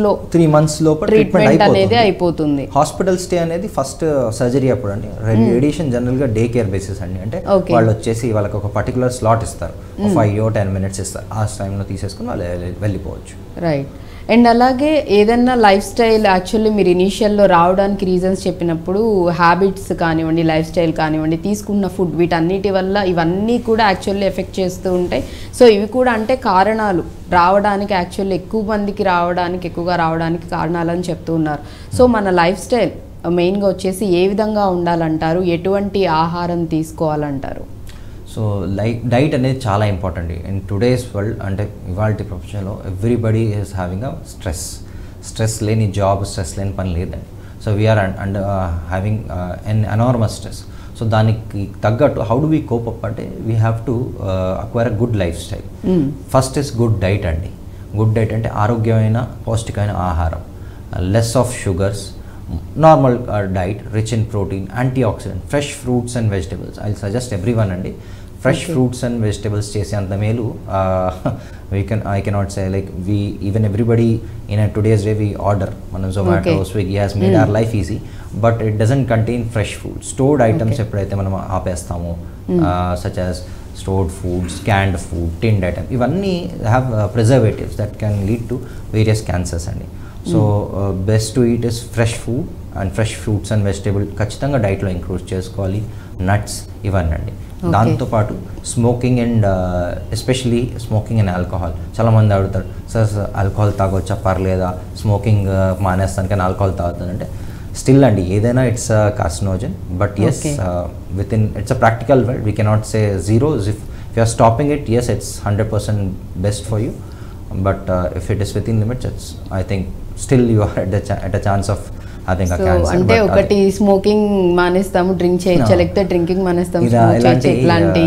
లోపు ట్రీట్మెంట్ అనేది అయిపోతుంది. హాస్పిటల్ స్టే అనేది ఫస్ట్ సర్జరీ అప్పుడు అండి. రేడియేషన్ జనరల్గా డే కేర్ బేసిస్ అండి. అంటే వాళ్ళు వచ్చేసి వాళ్ళకి ఒక పర్టికులర్ స్లాట్ ఇస్తారు, 5 or 10 minutes ఇస్తారు. ఆ టైంలో తీసేసుకుని వాళ్ళు వెళ్ళిపోవచ్చు. రైట్. అండ్ అలాగే ఏదన్నా లైఫ్ స్టైల్, యాక్చువల్లీ మీరు ఇనీషియల్లో రావడానికి రీజన్స్ చెప్పినప్పుడు హ్యాబిట్స్ కానివ్వండి, లైఫ్ స్టైల్ కానివ్వండి, తీసుకున్న ఫుడ్, వీటన్నిటి వల్ల ఇవన్నీ కూడా యాక్చువల్లీ ఎఫెక్ట్ చేస్తూ ఉంటాయి. సో ఇవి కూడా అంటే కారణాలు రావడానికి, యాక్చువల్లీ ఎక్కువగా రావడానికి కారణాలని చెప్తూ ఉన్నారు. సో మన లైఫ్ స్టైల్ మెయిన్గా వచ్చేసి ఏ విధంగా ఉండాలంటారు, ఎటువంటి ఆహారం తీసుకోవాలంటారు? సో డైట్ అనేది చాలా ఇంపార్టెంట్ ఇన్ టుడేస్ వరల్డ్. అంటే ఇవాళ ప్రపంచంలో everybody is having a stress లేని జాబ్, స్ట్రెస్ లేని పని లేదండి. So we are having an enormous stress. So దానికి తగ్గట్టు how do we cope up అంటే we have to acquire a good life style. First is good diet అండి. Good diet అంటే ఆరోగ్యమైన పౌష్టికమైన ఆహారం, less of sugars, normal diet rich in protein, anti oxidant, fresh fruits and vegetables. I suggest everyone అండి, fresh fruits and vegetables చేసేంత మేలు I cannot say, like even everybody in a today's day we order, మనం Zomato, Swiggy has made our life easy, but it doesn't contain fresh food. Stored items ఎప్పుడైతే మనం ఆపేస్తామో, such as stored foods, canned food, tinned items, ఇవన్నీ have preservatives that can lead to various cancers అండి. So best to eat is fresh food and fresh fruits and vegetable ఖచ్చితంగా డైట్లో include చేసుకోవాలి. Nuts ఇవన్నీ అండి. దాంతోపాటు smoking and especially smoking and alcohol. చాలామంది అడుగుతారు, సార్ ఆల్కహాల్ తాగొచ్చా, పర్లేదా, స్మోకింగ్ మానేస్తాను కానీ ఆల్కహాల్ తాగుతాను అంటే, స్టిల్ అండి ఏదైనా it's carcinogen. But yes within it's a practical world we cannot say zero. If you are stopping it, yes it's 100% best for you. But if it is within limits, it's, I think still you are at a chance of having a cancer. అంటే ఒకటి smoking మానేస్తాము, drink చేయొచ్చా, లేకపోతే drinking మానేస్తాము, ఇట్లాంటి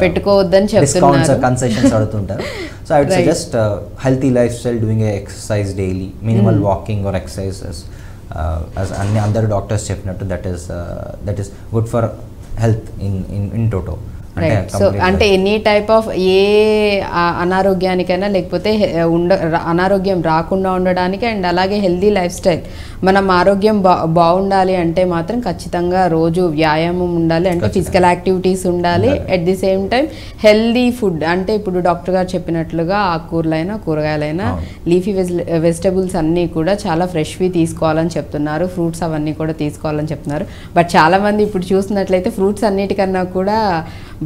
పెట్టుకోవద్దని చెప్తున్నారు, concessions అడుగుతుంటారు. So I would suggest healthy lifestyle, doing a exercise daily, minimal walking or exercises, as అన్ని అందరు doctors చెప్పినట్టు that is good for health in toto. So అంటే ఎనీ టైప్ ఆఫ్ ఏ అనారోగ్యానికైనా లేకపోతే అనారోగ్యం రాకుండా ఉండడానికి అండ్ అలాగే హెల్దీ లైఫ్ స్టైల్, మనం ఆరోగ్యం బాగుండాలి అంటే మాత్రం ఖచ్చితంగా రోజు వ్యాయామం ఉండాలి, అంటే ఫిజికల్ యాక్టివిటీస్ ఉండాలి. At the same time healthy food అంటే ఇప్పుడు డాక్టర్ గారు చెప్పినట్లుగా ఆకుకూరలైనా కూరగాయలైనా లీఫీ వెజిటబుల్స్ అన్నీ కూడా చాలా ఫ్రెష్వి తీసుకోవాలని చెప్తున్నారు, ఫ్రూట్స్ అవన్నీ కూడా తీసుకోవాలని చెప్తున్నారు. బట్ చాలామంది ఇప్పుడు చూసినట్లయితే ఫ్రూట్స్ అన్నిటికన్నా కూడా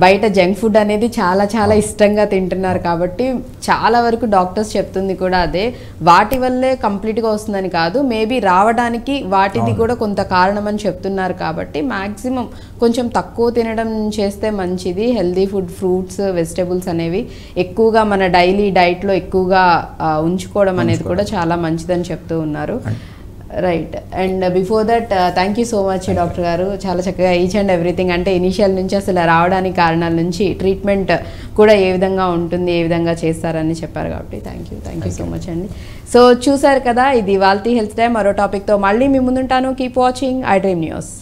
బయట జంక్ ఫుడ్ అనేది చాలా చాలా ఇష్టంగా తింటున్నారు. కాబట్టి చాలా వరకు డాక్టర్స్ చెప్తుంది కూడా అదే, వాటి వల్లే కంప్లీట్గా వస్తుందని కాదు, మేబీ రావడానికి వాటిది కూడా కొంత కారణం అని చెప్తున్నారు. కాబట్టి మ్యాక్సిమం కొంచెం తక్కువ తినడం చేస్తే మంచిది. హెల్దీ ఫుడ్, ఫ్రూట్స్, వెజిటబుల్స్ అనేవి ఎక్కువగా మన డైలీ డైట్లో ఎక్కువగా ఉంచుకోవడం అనేది కూడా చాలా మంచిదని చెప్తూ ఉన్నారు. Right. And before that thank you so much doctor గారు, చాలా చక్కగా ఈచ్ అండ్ ఎవ్రీథింగ్ అంటే ఇనిషియల్ నుంచి అసలు రావడానికి కారణాల నుంచి ట్రీట్మెంట్ కూడా ఏ విధంగా ఉంటుంది, ఏ విధంగా చేస్తారని చెప్పారు. కాబట్టి థ్యాంక్ యూ సో మచ్ అండి. సో చూసారు కదా, ఇది వాల్తీ హెల్త్ టైం. మరో టాపిక్తో మళ్ళీ మీ ముందుంటాను. Keep watching I dream news.